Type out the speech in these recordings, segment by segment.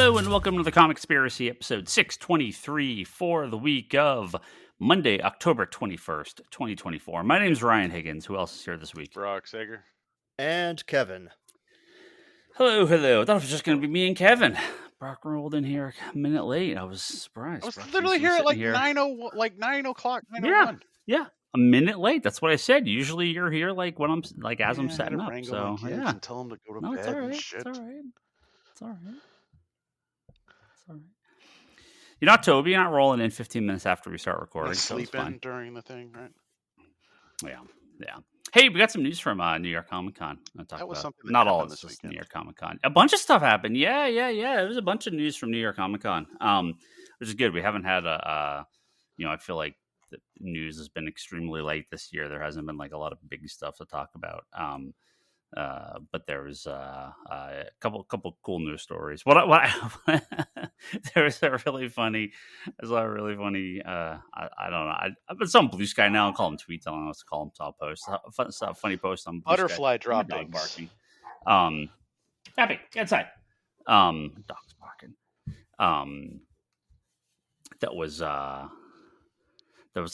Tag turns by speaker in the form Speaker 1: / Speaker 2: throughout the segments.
Speaker 1: Hello and welcome to the Comic Conspiracy, episode 623 for the week of Monday, October 21st, 2024. My name's Ryan Higgins. Who else is here this week?
Speaker 2: Brock Sager.
Speaker 3: And Kevin.
Speaker 1: Hello. I thought it was just going to be me and Kevin. Brock rolled in here a minute late. I was surprised.
Speaker 2: I was
Speaker 1: Brock
Speaker 2: literally here at like 9 o'clock, 9:01.
Speaker 1: Yeah, a minute late. That's what I said. Usually you're here like when I'm like as I'm setting up. So yeah,
Speaker 2: and tell them to go to bed
Speaker 1: it's all right.
Speaker 2: and shit.
Speaker 1: It's all right. You're not Toby. You're not rolling in 15 minutes after we start recording.
Speaker 2: Sleeping during the thing, right?
Speaker 1: Yeah. Hey, we got some news from New York Comic Con.
Speaker 2: That was something that
Speaker 1: not all
Speaker 2: happened
Speaker 1: of
Speaker 2: this
Speaker 1: this
Speaker 2: weekend.
Speaker 1: New York Comic Con. A bunch of stuff happened. Yeah. It was a bunch of news from New York Comic Con, which is good. We haven't had I feel like the news has been extremely light this year. There hasn't been like a lot of big stuff to talk about. But there was a couple cool news stories. There was a really funny. I saw a really funny. I don't know. I've some Blue Sky now. I'll call him tweets. I don't know what to call him. So I'll post a funny post on Blue
Speaker 2: Butterfly
Speaker 1: Sky.
Speaker 2: droppings.
Speaker 1: Dog barking. Happy outside. Dogs barking. That was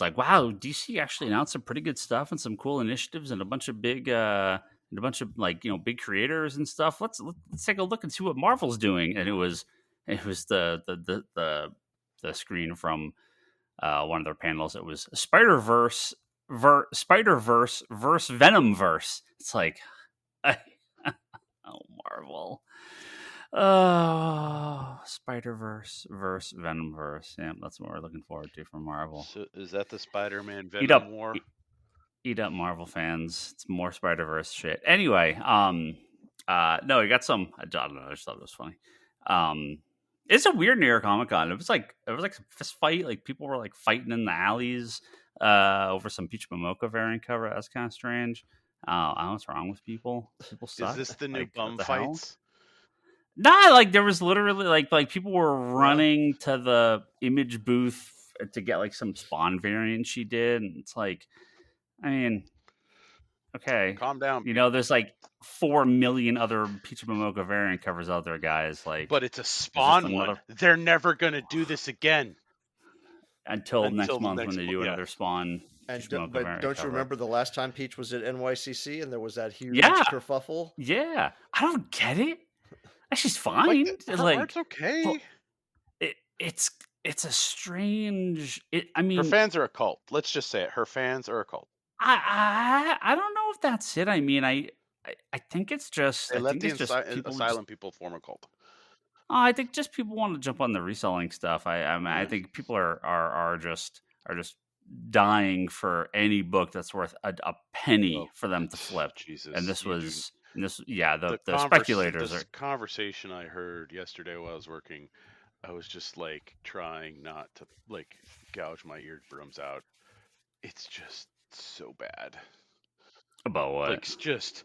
Speaker 1: like, wow, DC actually announced some pretty good stuff and some cool initiatives and a bunch of big like, big creators and stuff. Let's take a look and see what Marvel's doing. And it was the screen from one of their panels. It was Spider-Verse versus Venomverse. It's like, oh, Marvel. Oh, Spider-Verse versus Venomverse. Yeah, that's what we're looking forward to from Marvel.
Speaker 2: So is that the Spider-Man Venom war?
Speaker 1: Eat up, Marvel fans. It's more Spider-Verse shit. Anyway, no, we got some. I don't know. I just thought it was funny. It's a weird New York Comic Con. It was like a fist fight. Like people were like fighting in the alleys over some Peach Momoko variant cover. That's kind of strange. I don't know what's wrong with people. People suck.
Speaker 2: Is this the new
Speaker 1: like,
Speaker 2: bum
Speaker 1: the
Speaker 2: fights?
Speaker 1: Nah, like there was literally like people were running to the Image booth to get like some Spawn variant she did, and it's like, I mean, okay,
Speaker 2: calm down.
Speaker 1: There's like 4 million other Peach Momoko variant covers out there, guys. Like,
Speaker 2: but it's a Spawn one. They're never gonna do this again
Speaker 1: until next month when they do another Spawn.
Speaker 3: But don't you remember the last time Peach was at NYCC and there was that huge kerfuffle?
Speaker 1: Yeah, I don't get it. She's fine.
Speaker 2: Her art's okay.
Speaker 1: It's a strange. I mean,
Speaker 2: her fans are a cult. Let's just say it. Her fans are a cult.
Speaker 1: I don't know if that's it. I mean, I think it's just.
Speaker 2: They let the asylum people form a cult.
Speaker 1: I think just people want to jump on the reselling stuff. I think people are just dying for any book that's worth a penny for them to flip.
Speaker 2: Jesus,
Speaker 1: and this was. The speculators.
Speaker 2: This conversation I heard yesterday while I was working, I was just like trying not to like gouge my eardrums out. It's just so bad.
Speaker 1: About what?
Speaker 2: Like, just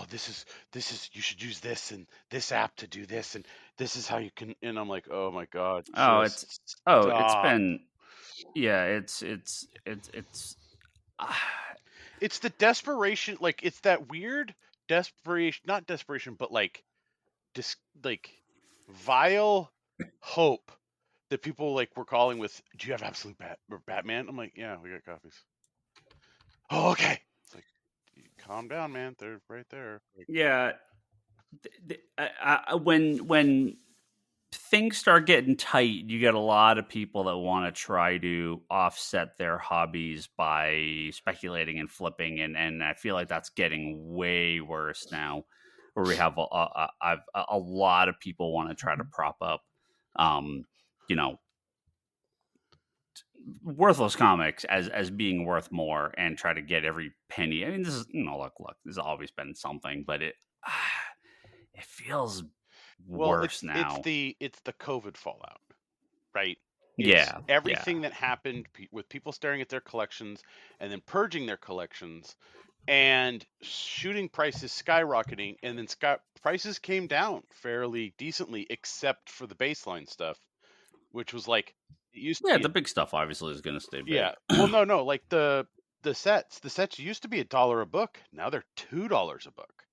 Speaker 2: this is you should use this and this app to do this, and this is how you can. And I'm like, oh my god.
Speaker 1: It's been. Yeah, it's
Speaker 2: the desperation. Like, it's that weird desperation, not desperation, but like vile hope that people like were calling with, do you have Absolute Batman? I'm like, yeah, we got copies. Oh, okay. It's like, calm down, man. They're right there. Like,
Speaker 1: yeah. When things start getting tight, you get a lot of people that want to try to offset their hobbies by speculating and flipping, and I feel like that's getting way worse now, where we have a lot of people want to try to prop up, worthless comics as being worth more and try to get every penny. I mean, this is look, this has always been something, but it feels worse now.
Speaker 2: It's the COVID fallout, right?
Speaker 1: Everything
Speaker 2: that happened with people staring at their collections and then purging their collections and shooting prices skyrocketing, and then prices came down fairly decently, except for the baseline stuff, which was like it used to be.
Speaker 1: The big stuff obviously is going to stay big.
Speaker 2: Yeah. Well, no, like the sets used to be $1 a book. Now they're $2 a book.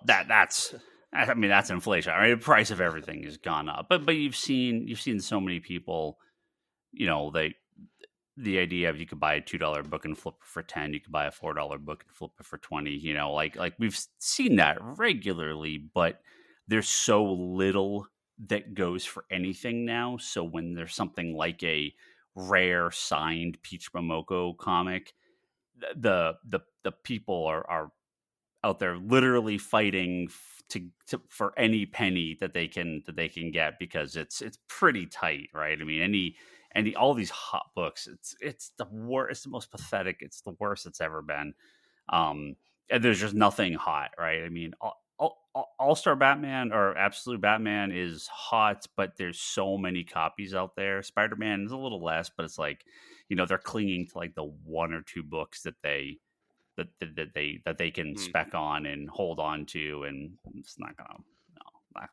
Speaker 2: That's
Speaker 1: I mean, that's inflation. I mean, the price of everything has gone up. But you've seen so many people, the idea of you could buy a $2 book and flip it for 10, you could buy a $4 book and flip it for 20, like we've seen that regularly, but there's so little that goes for anything now. So when there's something like a rare signed Peach Momoko comic, the people are out there literally fighting for any penny that they can get, because it's pretty tight, right? I mean, all these hot books, it's the worst, it's the most pathetic, it's the worst it's ever been. And there's just nothing hot, right? I mean, All-Star Batman or Absolute Batman is hot, but there's so many copies out there. Spider-Man is a little less, but it's like, they're clinging to like the one or two books that they can spec on and hold on to, and it's not gonna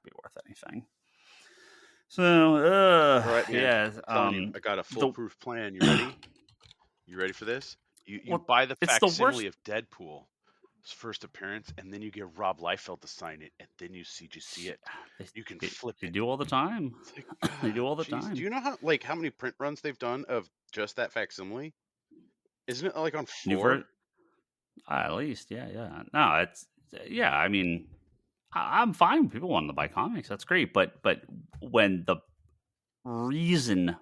Speaker 1: be worth anything. So,
Speaker 2: all right, man.
Speaker 1: yeah.
Speaker 2: I got a foolproof plan. You ready? You ready for this? You buy the facsimile of Deadpool's first appearance, and then you get Rob Liefeld to sign it, and then you see it. You can flip it.
Speaker 1: They do all the time. Like, they do all the time.
Speaker 2: Do you know how many print runs they've done of just that facsimile? Isn't it like on 4?
Speaker 1: At least, yeah. No, it's I mean, I'm fine. People wanting to buy comics, that's great. But when the reason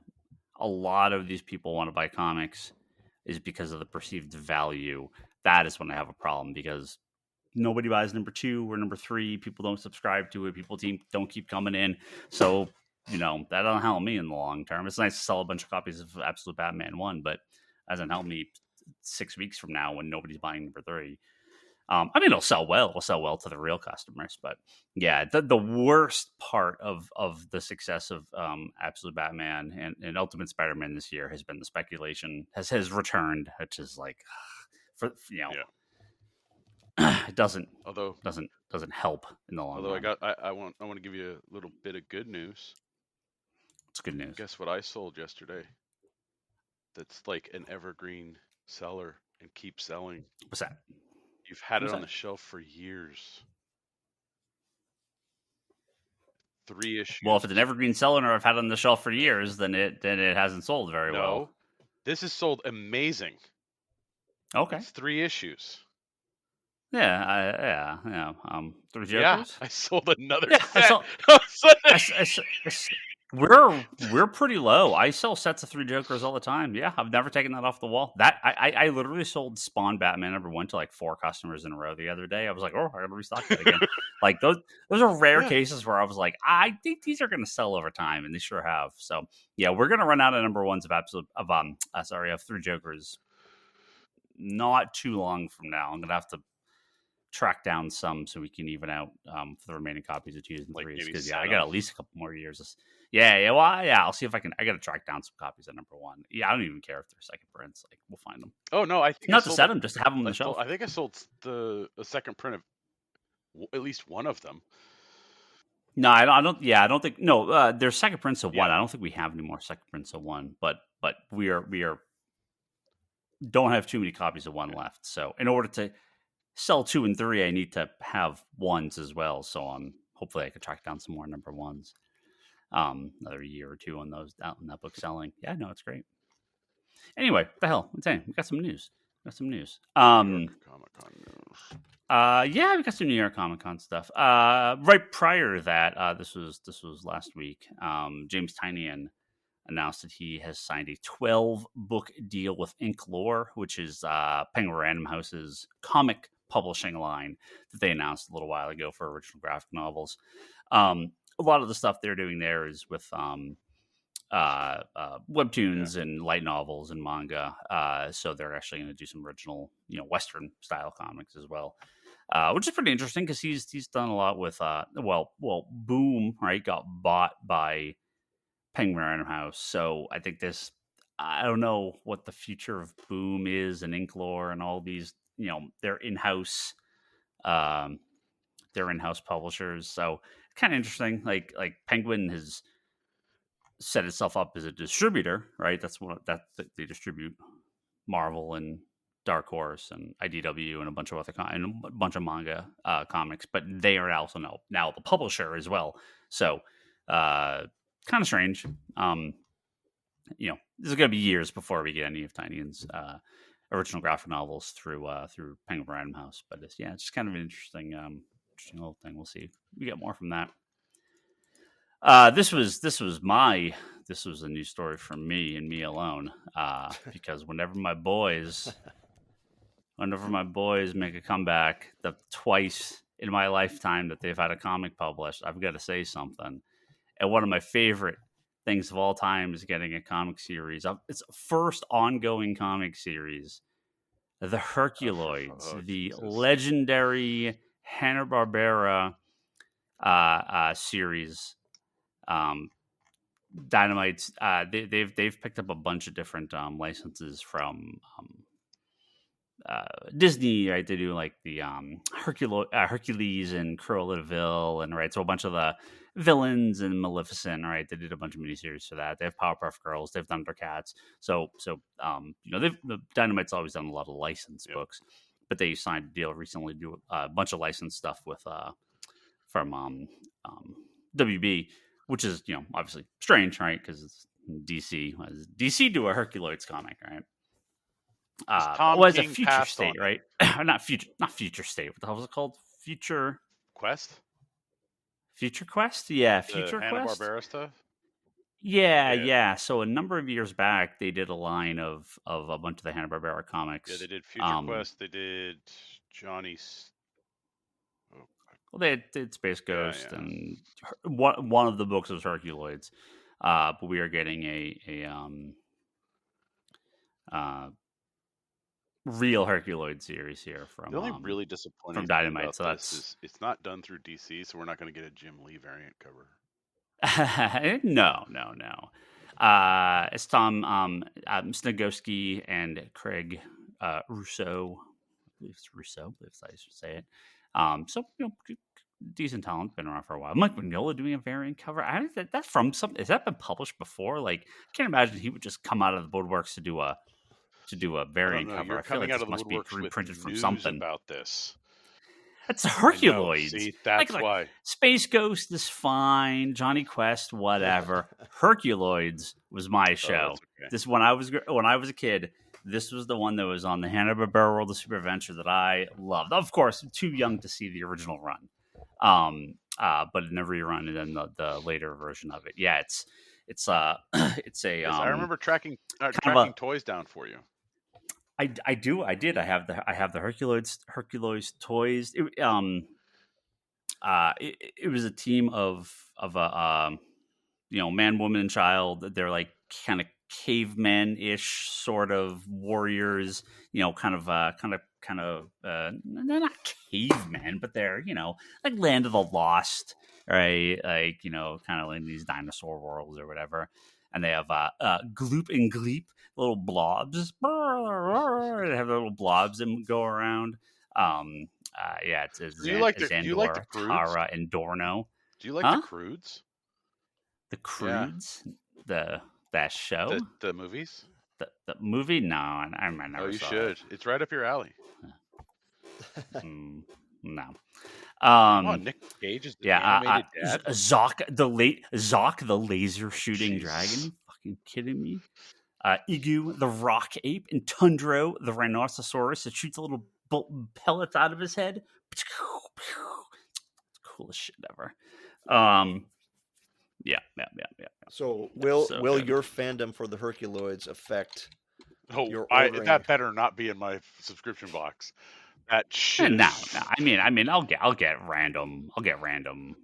Speaker 1: a lot of these people want to buy comics is because of the perceived value, that is when I have a problem, because nobody buys number 2 or number 3. People don't subscribe to it. People don't keep coming in. So, that doesn't help me in the long term. It's nice to sell a bunch of copies of Absolute Batman 1, but that doesn't help me 6 weeks from now when nobody's buying number 3. I mean, it'll sell well. It'll sell well to the real customers. But yeah, the worst part of the success of Absolute Batman and Ultimate Spider-Man this year has been the speculation has returned, which is like, it doesn't help in the long run.
Speaker 2: I want to give you a little bit of good news.
Speaker 1: It's good news.
Speaker 2: Guess what I sold yesterday? That's like an evergreen seller and keep selling.
Speaker 1: What's that?
Speaker 2: You've had it on the shelf for years. 3 issues.
Speaker 1: Well, if it's an evergreen seller or I've had it on the shelf for years, then it hasn't sold very well.
Speaker 2: This is sold amazing.
Speaker 1: Okay.
Speaker 2: It's 3 issues.
Speaker 1: Yeah. 3 Jokers.
Speaker 2: Yeah, I sold another set.
Speaker 1: We're pretty low. I sell sets of 3 Jokers all the time. Yeah, I've never taken that off the wall. That I literally sold Spawn Batman number 1 to like 4 customers in a row the other day. I was like, oh, I gotta restock that again. Like those are rare cases where I was like, I think these are gonna sell over time, and they sure have. So yeah, we're gonna run out of number 1s of 3 Jokers not too long from now. I'm gonna have to track down some so we can even out for the remaining copies of 2s and 3s, because I got at least a couple more years. I'll see if I can. I got to track down some copies of number 1. Yeah, I don't even care if they're second prints. Like, we'll find them.
Speaker 2: Oh no, I think
Speaker 1: not to set them, just to have them on the shelf.
Speaker 2: I think I sold a second print of at least one of them.
Speaker 1: No, I don't. Yeah, I don't think. No, there's second prints of 1. I don't think we have any more second prints of 1. But we are don't have too many copies of 1 left. So in order to sell 2 and 3, I need to have 1s as well. So hopefully I could track down some more number 1s. Another year or 2 on those out in that book selling. Yeah, no, it's great. Anyway, the hell, I'm saying we got some news.
Speaker 2: Comic-Con news.
Speaker 1: Yeah, we got some New York Comic-Con stuff. Right prior to that, this was last week. James Tynion announced that he has signed a 12-book deal with Inklore, which is Penguin Random House's comic publishing line that they announced a little while ago for original graphic novels. A lot of the stuff they're doing there is with webtoons and light novels and manga. So they're actually going to do some original, Western style comics as well, which is pretty interesting because he's done a lot with Boom, right? Got bought by Penguin Random House. So I think I don't know what the future of Boom is and Inklore and all these, they're in-house publishers. So kind of interesting. Like Penguin has set itself up as a distributor, right? That's what they distribute Marvel and Dark Horse and IDW and a bunch of other and a bunch of manga comics, but they are also now the publisher as well. So kind of strange. This is going to be years before we get any of Tynion's original graphic novels through Penguin Random House. But it's just kind of an interesting little thing. We'll see if we get more from that. This was a new story from me and me alone. Because whenever my boys make a comeback, the twice in my lifetime that they've had a comic published, I've got to say something. And one of my favorite things of all time is getting a comic series. It's first ongoing comic series, the Herculoids, the legendary Hanna-Barbera series. Dynamite's they've picked up a bunch of different licenses from Disney, right? They do like the Hercules and Cruella de Vil, and right, so a bunch of the villains and Maleficent, right? They did a bunch of miniseries for that. They have Powerpuff Girls, they have Thundercats. So the Dynamite's always done a lot of licensed books, but they signed a deal recently to do a bunch of licensed stuff with from WB, which is obviously strange, right? Because it's DC do a Herculoids comic, right? Was a Future State, right? not Future State. What the hell was it called? Future
Speaker 2: Quest.
Speaker 1: Future Quest, yeah, Future Quest.
Speaker 2: Hanna-Barbera stuff.
Speaker 1: Yeah. So a number of years back, they did a line of a bunch of the Hanna-Barbera comics.
Speaker 2: Yeah, they did Future Quest. They did Johnny's.
Speaker 1: Well, they did Space Ghost, and one of the books was Herculoids. But we are getting a real Herculoid series here from.
Speaker 2: The only really disappointing
Speaker 1: from Dynamite.
Speaker 2: About
Speaker 1: so that's
Speaker 2: it's not done through DC, so we're not going to get a Jim Lee variant cover.
Speaker 1: No. It's Tom Snagowski and Craig Rousseau. I believe it's Rousseau. I believe I should say it. So decent talent, been around for a while. Mike Mignola doing a variant cover. That's from something. Has that been published before? Like, I can't imagine he would just come out of the woodworks to do a variant cover.
Speaker 2: You're coming out of the
Speaker 1: must be reprinted from something
Speaker 2: about this.
Speaker 1: It's Herculoids.
Speaker 2: See, that's why.
Speaker 1: Space Ghost is fine. Johnny Quest, whatever. Herculoids was my show.
Speaker 2: Okay.
Speaker 1: This when I was a kid. This was the one that was on the Hanna-Barbera World of Super Adventure that I loved. Of course, too young to see the original run, but in the rerun and then the later version of it. Yeah, it's a.
Speaker 2: I remember tracking toys down for you.
Speaker 1: I did. I have the Herculoids toys. It was a team of a man, woman, and child. They're like kind of caveman-ish sort of warriors. Kind of they're not cavemen, but they're like Land of the Lost, right? Like kind of like these dinosaur worlds or whatever. And they have Gloop and Gleep, little blobs. They have little blobs that go around. It's
Speaker 2: do you like the Crudes?
Speaker 1: Tara, and Dorno.
Speaker 2: Do you like the Crudes?
Speaker 1: The Crudes? Yeah. That show?
Speaker 2: The movies?
Speaker 1: The movie? No, I never
Speaker 2: you
Speaker 1: saw
Speaker 2: should.
Speaker 1: it.
Speaker 2: It's right up your alley.
Speaker 1: No.
Speaker 2: Come on, Nick Cage is the animated dad.
Speaker 1: Zoc the laser shooting dragon. You fucking kidding me? Igu the rock ape, and Tundro the rhinoceros that shoots a little pellets out of his head. It's coolest shit ever. Yeah.
Speaker 3: So will your fandom for the Herculoids affect your ordering?
Speaker 2: That better not be in my subscription box. That shit.
Speaker 1: No. I mean, I'll get random.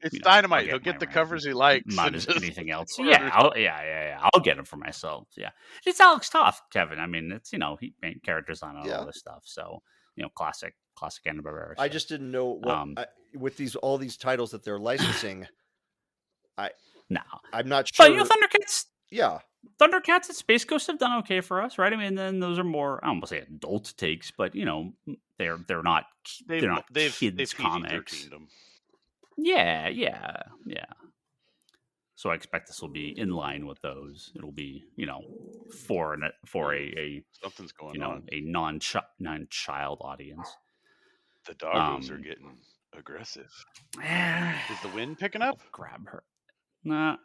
Speaker 2: It's Dynamite. He'll get the covers he likes.
Speaker 1: Not anything else. Yeah. I'll get them for myself. Yeah. It's Alex Toth, Kevin. I mean, it's he made characters on all this stuff. So classic Hanna-Barbera.
Speaker 3: I just didn't know what with all these titles that they're licensing. I'm not sure.
Speaker 1: But Thundercats.
Speaker 3: Yeah.
Speaker 1: Thundercats and Space Ghost have done okay for us, right? I mean, then those are more, I don't want to say adult takes, but they're not kids comics.
Speaker 2: them.
Speaker 1: Yeah. So I expect this will be in line with those. It'll be, for a
Speaker 2: something's going on.
Speaker 1: A non-child audience.
Speaker 2: The doggos are getting aggressive. Is the wind picking up?
Speaker 1: I'll grab her. Nah.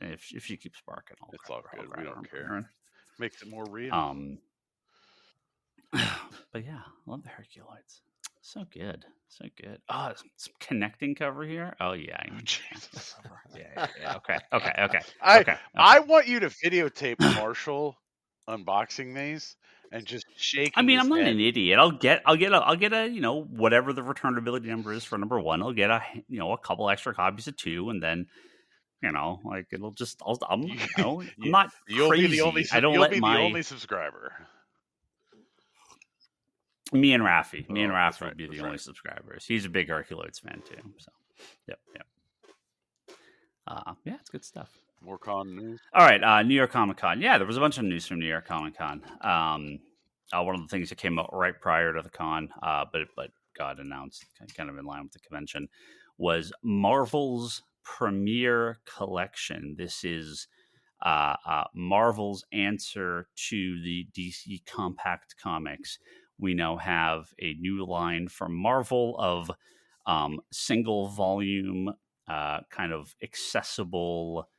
Speaker 1: If she keeps barking,
Speaker 2: it's all good. We don't care. Makes it more real.
Speaker 1: But yeah, I love the Herculoids. So good. Oh, some connecting cover here. Oh yeah.
Speaker 2: Jesus.
Speaker 1: Yeah. Okay.
Speaker 2: I want you to videotape Marshall unboxing these and just shaking.
Speaker 1: I mean, I'm not
Speaker 2: head.
Speaker 1: an idiot. I'll get a whatever the returnability number is for number 1. I'll get a couple extra copies of 2, and then it'll just I'm not crazy.
Speaker 2: Be the only,
Speaker 1: I don't
Speaker 2: you'll
Speaker 1: let
Speaker 2: be
Speaker 1: my
Speaker 2: the only subscriber.
Speaker 1: Me and Rafi
Speaker 2: Right,
Speaker 1: would be the only subscribers. He's a big Herculoids fan too. So, yep. Yeah, it's good stuff.
Speaker 2: More con news.
Speaker 1: All right, New York Comic Con. Yeah, there was a bunch of news from New York Comic Con. One of the things that came out right prior to the con, but got announced kind of in line with the convention, was Marvel's premiere collection. This is Marvel's answer to the DC Compact Comics. We now have a new line from Marvel of single volume, kind of accessible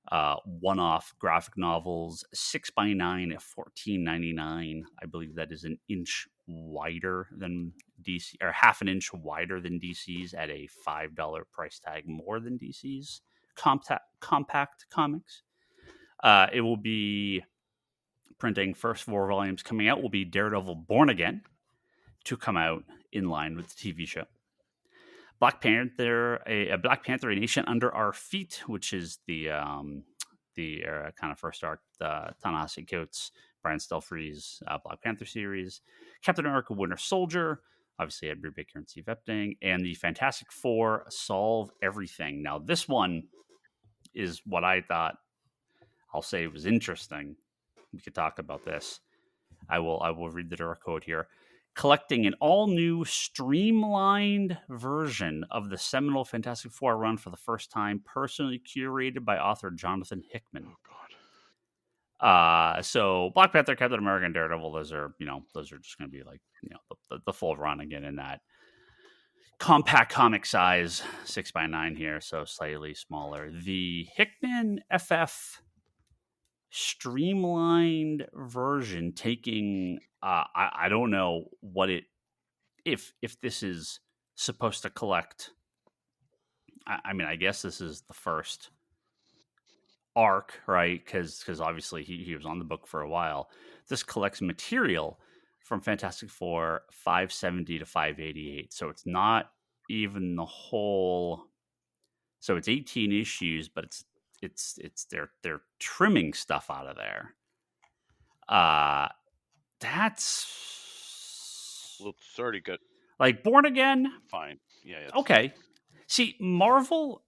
Speaker 1: one-off graphic novels, 6x9 at $14.99. I believe that is an inch wider than DC, or half an inch wider than DC's, at a $5 price tag more than DC's compact comics. It will be printing first 4 volumes coming out will be Daredevil Born Again, to come out in line with the TV show. Black Panther, a Black Panther, A Nation Under Our Feet, which is the kind of first arc, the Ta-Nehisi Coates, Brian Stelfree's Black Panther series. Captain America Winter Soldier, obviously Ed Brubaker and Steve Epting, and the Fantastic Four Solve Everything. Now, this one is what I thought, I'll say, was interesting. We could talk about this. I will read the direct quote here. Collecting an all-new streamlined version of the seminal Fantastic Four run for the first time, personally curated by author Jonathan Hickman.
Speaker 2: Oh, God.
Speaker 1: So Black Panther, Captain America, and Daredevil, those are just going to be like, the full run again in that compact comic size, 6x9 here, so slightly smaller. The Hickman FF streamlined version, taking I don't know what it, if this is supposed to collect. I mean, I guess this is the first arc, right? Because obviously he was on the book for a while. This collects material from Fantastic Four 570 to 588, so it's not even the whole. So it's 18 issues, but they're trimming stuff out of there. That's
Speaker 2: it's already good.
Speaker 1: Like Born Again.
Speaker 2: Fine. Yeah.
Speaker 1: Okay. See, Marvel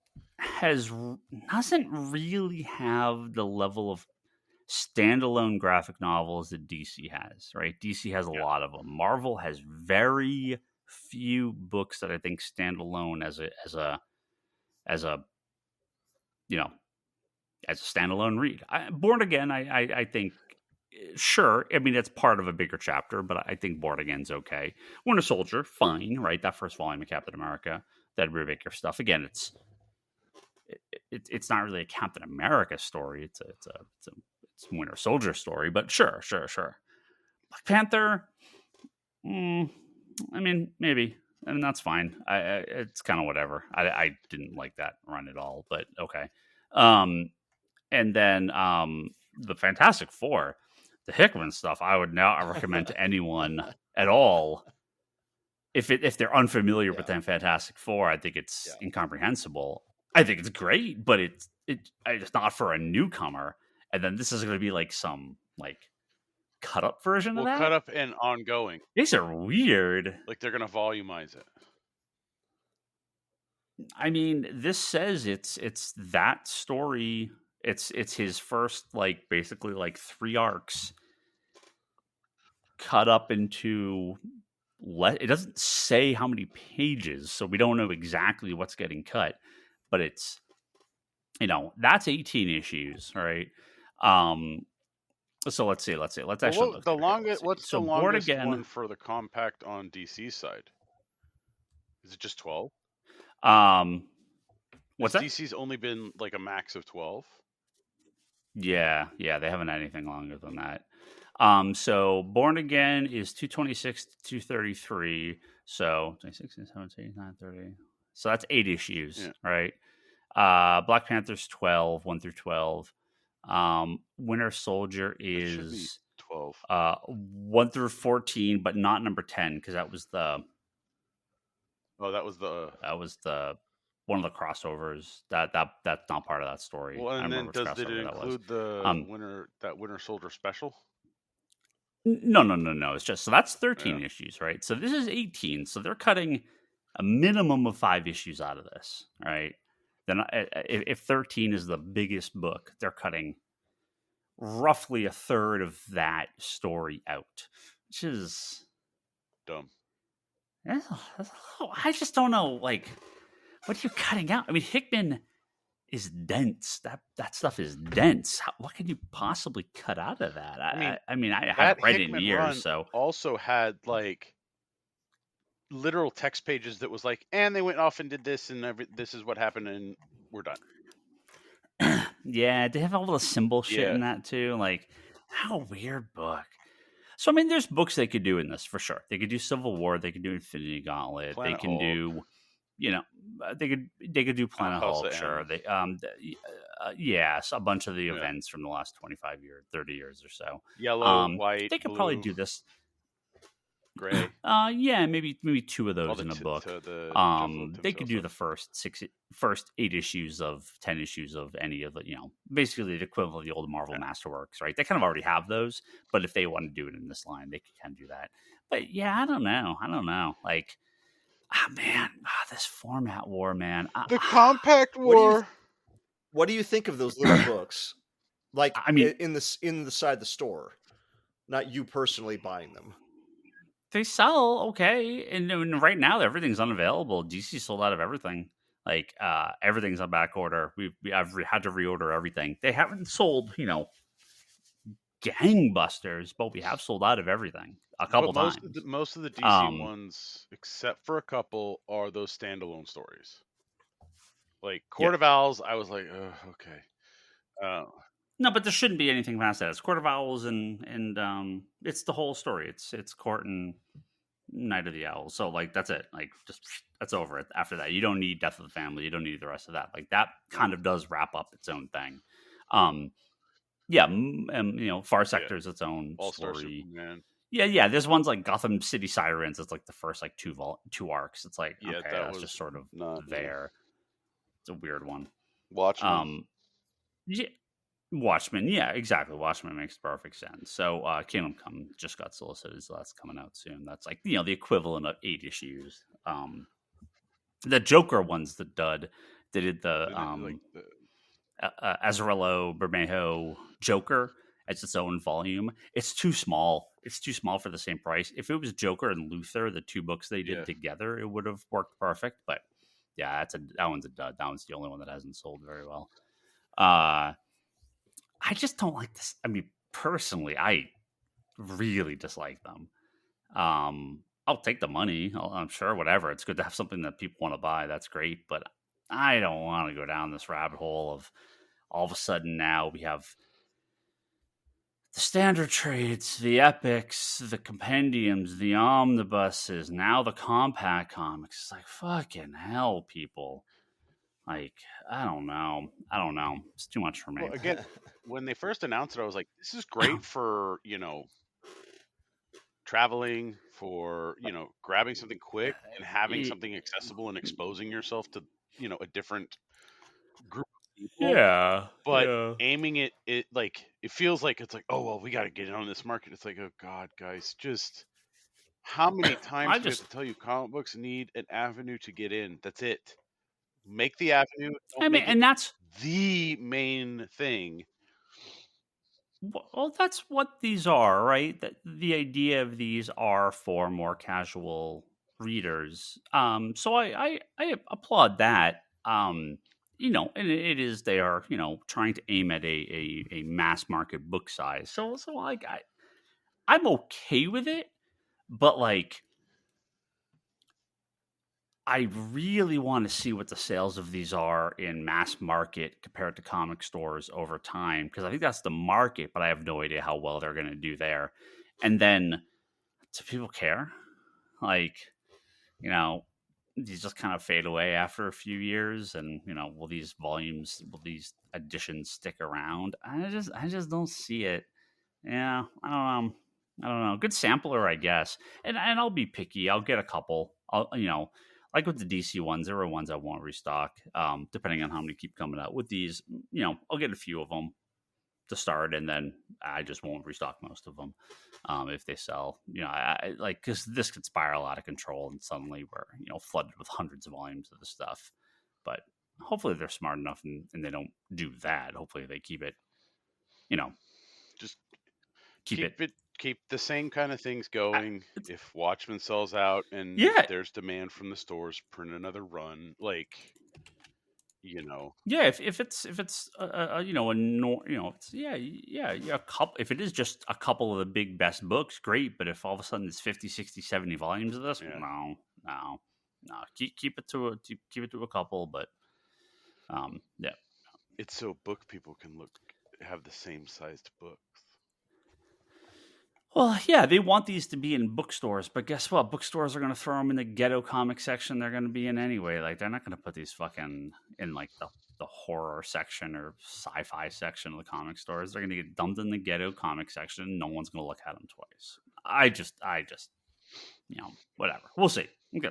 Speaker 1: doesn't really have the level of standalone graphic novels that DC has, right? DC has a lot of them. Marvel has very few books that I think stand alone as a standalone read. Born Again, I think, sure. I mean, it's part of a bigger chapter, but I think Born Again's okay. Winter Soldier, fine, right? That first volume of Captain America, that Brubaker stuff. Again, it's not really a Captain America story. It's a Winter Soldier story, but sure. Black Panther, I mean, maybe. I mean, that's fine. It's kind of whatever. I didn't like that run at all, but okay. And then the Fantastic Four, the Hickman stuff, I would not recommend to anyone at all. If they're unfamiliar with the Fantastic Four, I think it's incomprehensible. I think it's great, but it's not for a newcomer. And then this is going to be like some cut up version of that.
Speaker 2: Cut up and ongoing.
Speaker 1: These are weird.
Speaker 2: Like they're going to volumize it.
Speaker 1: I mean, this says it's that story. It's his first basically 3 arcs cut up into. It doesn't say how many pages, so we don't know exactly what's getting cut. But it's that's 18 issues, right? So let's see. Let's actually look here. Let's see.
Speaker 2: What's the
Speaker 1: So Born
Speaker 2: longest
Speaker 1: Again.
Speaker 2: one for the compact on DC side? Is it just 12?
Speaker 1: What's
Speaker 2: Has
Speaker 1: that?
Speaker 2: DC's only been like a max of 12?
Speaker 1: Yeah, they haven't had anything longer than that. So Born Again is 226 to 233. So 26, 17, 9, 30. So that's 8 issues, right? Black Panther's 12, 1 through 12. Winter Soldier is
Speaker 2: 12.
Speaker 1: 1 through 14, but not number 10 because that was the one of the crossovers. That's not part of that story.
Speaker 2: Well, and then did it include the Winter Soldier special?
Speaker 1: No. It's just, so that's 13 issues, right? So this is 18. So they're cutting a minimum of 5 issues out of this, right? Then if 13 is the biggest book, they're cutting roughly a third of that story out, which is
Speaker 2: dumb.
Speaker 1: I just don't know, like, what are you cutting out? I mean, Hickman is dense. That stuff is dense. What can you possibly cut out of that? I mean, I haven't read it in years. So
Speaker 2: also had like literal text pages that was like, and they went off and did this, and this is what happened, and we're done.
Speaker 1: Yeah, they have all the symbol shit in that too. Like, how weird book. So I mean, there's books they could do in this for sure. They could do Civil War. They could do Infinity Gauntlet. They can do, they could do Planet Hulk. Sure. They yes, a bunch of the events from the last 25 years, 30 years or so.
Speaker 2: Yellow, white,
Speaker 1: they could
Speaker 2: blue,
Speaker 1: probably do this.
Speaker 2: Gray.
Speaker 1: Yeah, maybe 2 of those in a book. They could do the first 8 issues of 10 issues of any of the, basically the equivalent of the old Marvel Masterworks, right? They kind of already have those, but if they want to do it in this line, they can do that. But yeah, I don't know. Like, this format war, man.
Speaker 2: The compact war.
Speaker 3: What do you think of those little books? Like, I mean, in the side of the store, not you personally buying them.
Speaker 1: They sell okay, and right now everything's unavailable. DC sold out of everything. Like, everything's on back order. I've had to reorder everything. They haven't sold, gangbusters, but we have sold out of everything a couple times.
Speaker 2: Most of the DC ones, except for a couple, are those standalone stories. Like Court of Owls, I was like, oh, okay.
Speaker 1: No, but there shouldn't be anything past that. It's Court of Owls and it's the whole story. It's Court and Night of the Owls. So like that's it. Like just that's over it. After that, you don't need Death of the Family. You don't need the rest of that. Like that kind of does wrap up its own thing. Far Sector is its own
Speaker 2: All-Star
Speaker 1: story.
Speaker 2: Superman.
Speaker 1: Yeah. There's ones like Gotham City Sirens. It's like the first like two arcs. It's like okay, that's just sort of there. It's a weird one.
Speaker 2: Watchmen.
Speaker 1: Watchmen, yeah, exactly. Watchmen makes perfect sense. So Kingdom Come just got solicited, so that's coming out soon. That's like the equivalent of 8 issues. The Joker one's the dud. They did the Azzarello Bermejo Joker as its own volume. It's too small. It's too small for the same price. If it was Joker and Luther, the 2 books they did together, it would have worked perfect. But yeah, that one's a dud. That one's the only one that hasn't sold very well. I just don't like this. I mean, personally, I really dislike them. I'll take the money. I'm sure, whatever. It's good to have something that people want to buy. That's great. But I don't want to go down this rabbit hole of all of a sudden now we have the standard trades, the epics, the compendiums, the omnibuses, now the compact comics. It's like, fucking hell, people. Like, I don't know. It's too much for me.
Speaker 2: Well, again, when they first announced it, I was like, this is great for, traveling, for, grabbing something quick and having something accessible and exposing yourself to, a different group of people.
Speaker 1: Yeah.
Speaker 2: But aiming it like, it feels like it's like, oh, well, we got to get in on this market. It's like, oh, God, guys, just how many times do we have to tell you comic books need an avenue to get in? That's it. Make the avenue.
Speaker 1: And that's
Speaker 2: the main thing.
Speaker 1: Well, that's what these are, right? That the idea of these are for more casual readers. So I applaud that. and it is, they are, trying to aim at a mass market book size. So like I'm okay with it, but like I really want to see what the sales of these are in mass market compared to comic stores over time, because I think that's the market, but I have no idea how well they're going to do there. And then, do people care? Like, these just kind of fade away after a few years, and will these editions stick around? I just don't see it. Yeah, I don't know. Good sampler, I guess. And I'll be picky. I'll get a couple. Like with the DC ones, there are ones I won't restock. Depending on how many keep coming out. With these, I'll get a few of them to start, and then I just won't restock most of them if they sell. I like, because this could spiral out of control, and suddenly we're flooded with hundreds of volumes of the stuff. But hopefully they're smart enough and they don't do that. Hopefully they keep it.
Speaker 2: Just keep the same kind of things going. If Watchmen sells out and there's demand from the stores, print another run, like.
Speaker 1: Yeah, if it's a couple, if it is just a couple of the big best books, great. But if all of a sudden it's 50, 60, 70 volumes of this, no, keep it to a couple. But yeah,
Speaker 2: it's so book people can have the same sized books.
Speaker 1: Well, yeah, they want these to be in bookstores, but guess what? Bookstores are going to throw them in the ghetto comic section they're going to be in anyway. Like, they're not going to put these fucking in like the horror section or sci-fi section of the comic stores. They're going to get dumped in the ghetto comic section, and no one's going to look at them twice. I just, whatever. We'll see. Okay.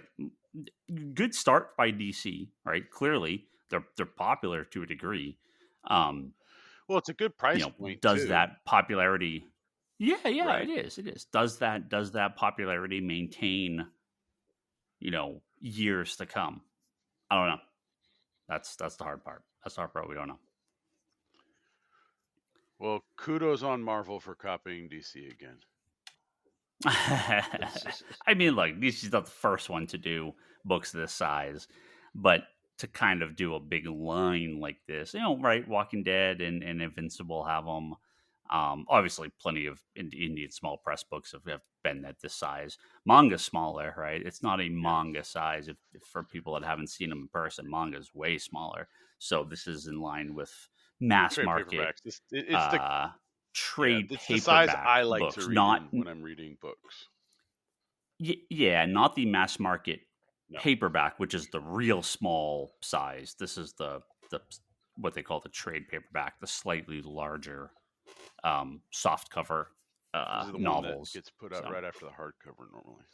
Speaker 1: Good start by DC, right? Clearly, they're popular to a degree.
Speaker 2: Well, it's a good price point.
Speaker 1: Does
Speaker 2: too.
Speaker 1: That popularity? Yeah,
Speaker 2: Right.
Speaker 1: It is. Does that popularity maintain, years to come? I don't know. That's the hard part. That's the hard part. We don't know.
Speaker 2: Well, kudos on Marvel for copying DC again.
Speaker 1: I mean, look, DC's not the first one to do books this size, but to kind of do a big line like this, right? Walking Dead and Invincible have them. Obviously, plenty of Indian small press books have been at this size. Manga's smaller, right? It's not a manga size. If for people that haven't seen them in person, manga's way smaller. So this is in line with mass
Speaker 2: Trade
Speaker 1: market.
Speaker 2: Paperbacks. It's
Speaker 1: trade
Speaker 2: it's
Speaker 1: paperback
Speaker 2: the size I like
Speaker 1: books,
Speaker 2: to read
Speaker 1: not
Speaker 2: when I'm reading books.
Speaker 1: Yeah, not the mass market paperback, which is the real small size. This is the what they call the trade paperback, the slightly larger soft cover novels.
Speaker 2: One that gets put out right after the hardcover normally.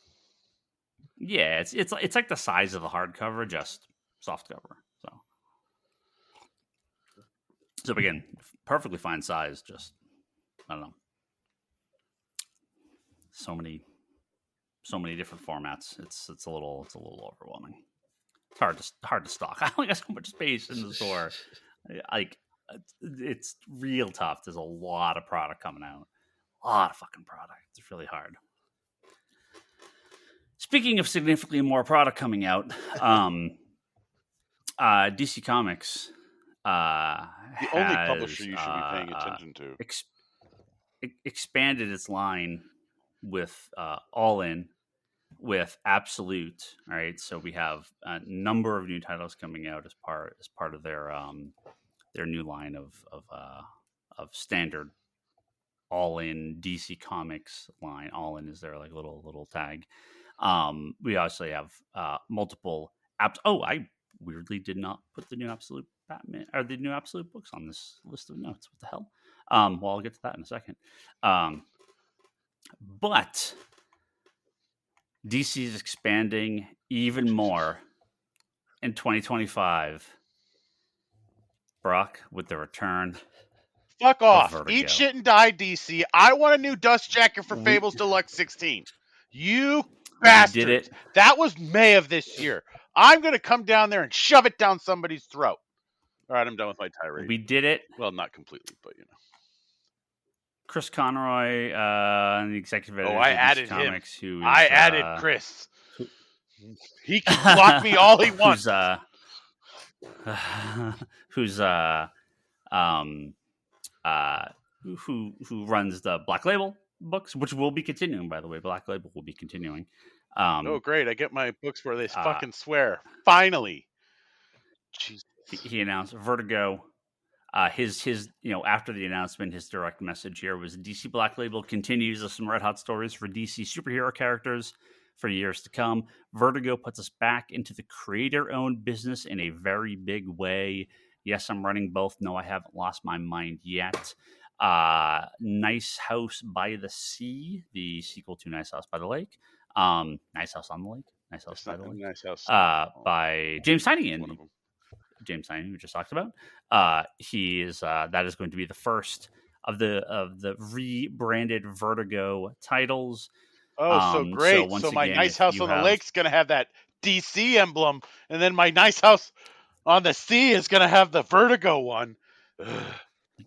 Speaker 1: Yeah, it's like the size of the hardcover, just soft cover. So again, perfectly fine size. Just I don't know. So many different formats. It's a little overwhelming. It's hard to stock. I only got so much space in the store. Like, it's real tough. There's a lot of product coming out. A lot of fucking product. It's really hard. Speaking of significantly more product coming out, DC Comics
Speaker 2: the only publisher you should be paying attention to
Speaker 1: expanded its line with All In, with Absolute. All right, so we have a number of new titles coming out as part of their new line of standard All In DC Comics line. All In is their like little tag. We actually have multiple apps. Oh, I weirdly did not put the new Absolute Batman or the new Absolute books on this list of notes. What the hell? Well, I'll get to that in a second. But DC is expanding even more in 2025. Brock, with the return.
Speaker 2: Fuck off. Eat shit and die, DC. I want a new dust jacket for Fables Deluxe 16. You bastards.
Speaker 1: Did it.
Speaker 2: That was May of this year. I'm going to come down there and shove it down somebody's throat. All right, I'm done with my tirade.
Speaker 1: We did it.
Speaker 2: Well, not completely, but
Speaker 1: Chris Conroy, the executive editor
Speaker 2: I
Speaker 1: of
Speaker 2: added
Speaker 1: Comics,
Speaker 2: him.
Speaker 1: Who is,
Speaker 2: I added Chris. He can block me all he wants.
Speaker 1: who's who runs the Black Label books, which will be continuing, by the way. Black Label will be continuing.
Speaker 2: Oh, great! I get my books where they fucking swear. Finally, Jesus.
Speaker 1: He announced Vertigo. His after the announcement, his direct message here was DC Black Label continues with some red hot stories for DC superhero characters for years to come. Vertigo puts us back into the creator-owned business in a very big way. Yes, I'm running both. No, I haven't lost my mind yet. Nice House by the Sea, the sequel to Nice House by the Lake. Nice House on the Lake. Nice House by the Lake.
Speaker 2: Nice House.
Speaker 1: By James Tynion. James Tynion, we just talked about. He is that is going to be the first of the rebranded Vertigo titles.
Speaker 2: Oh, so great! So my again, Nice House on the Lake's going to have that DC emblem, and then my Nice House on the Sea is going to have the Vertigo one.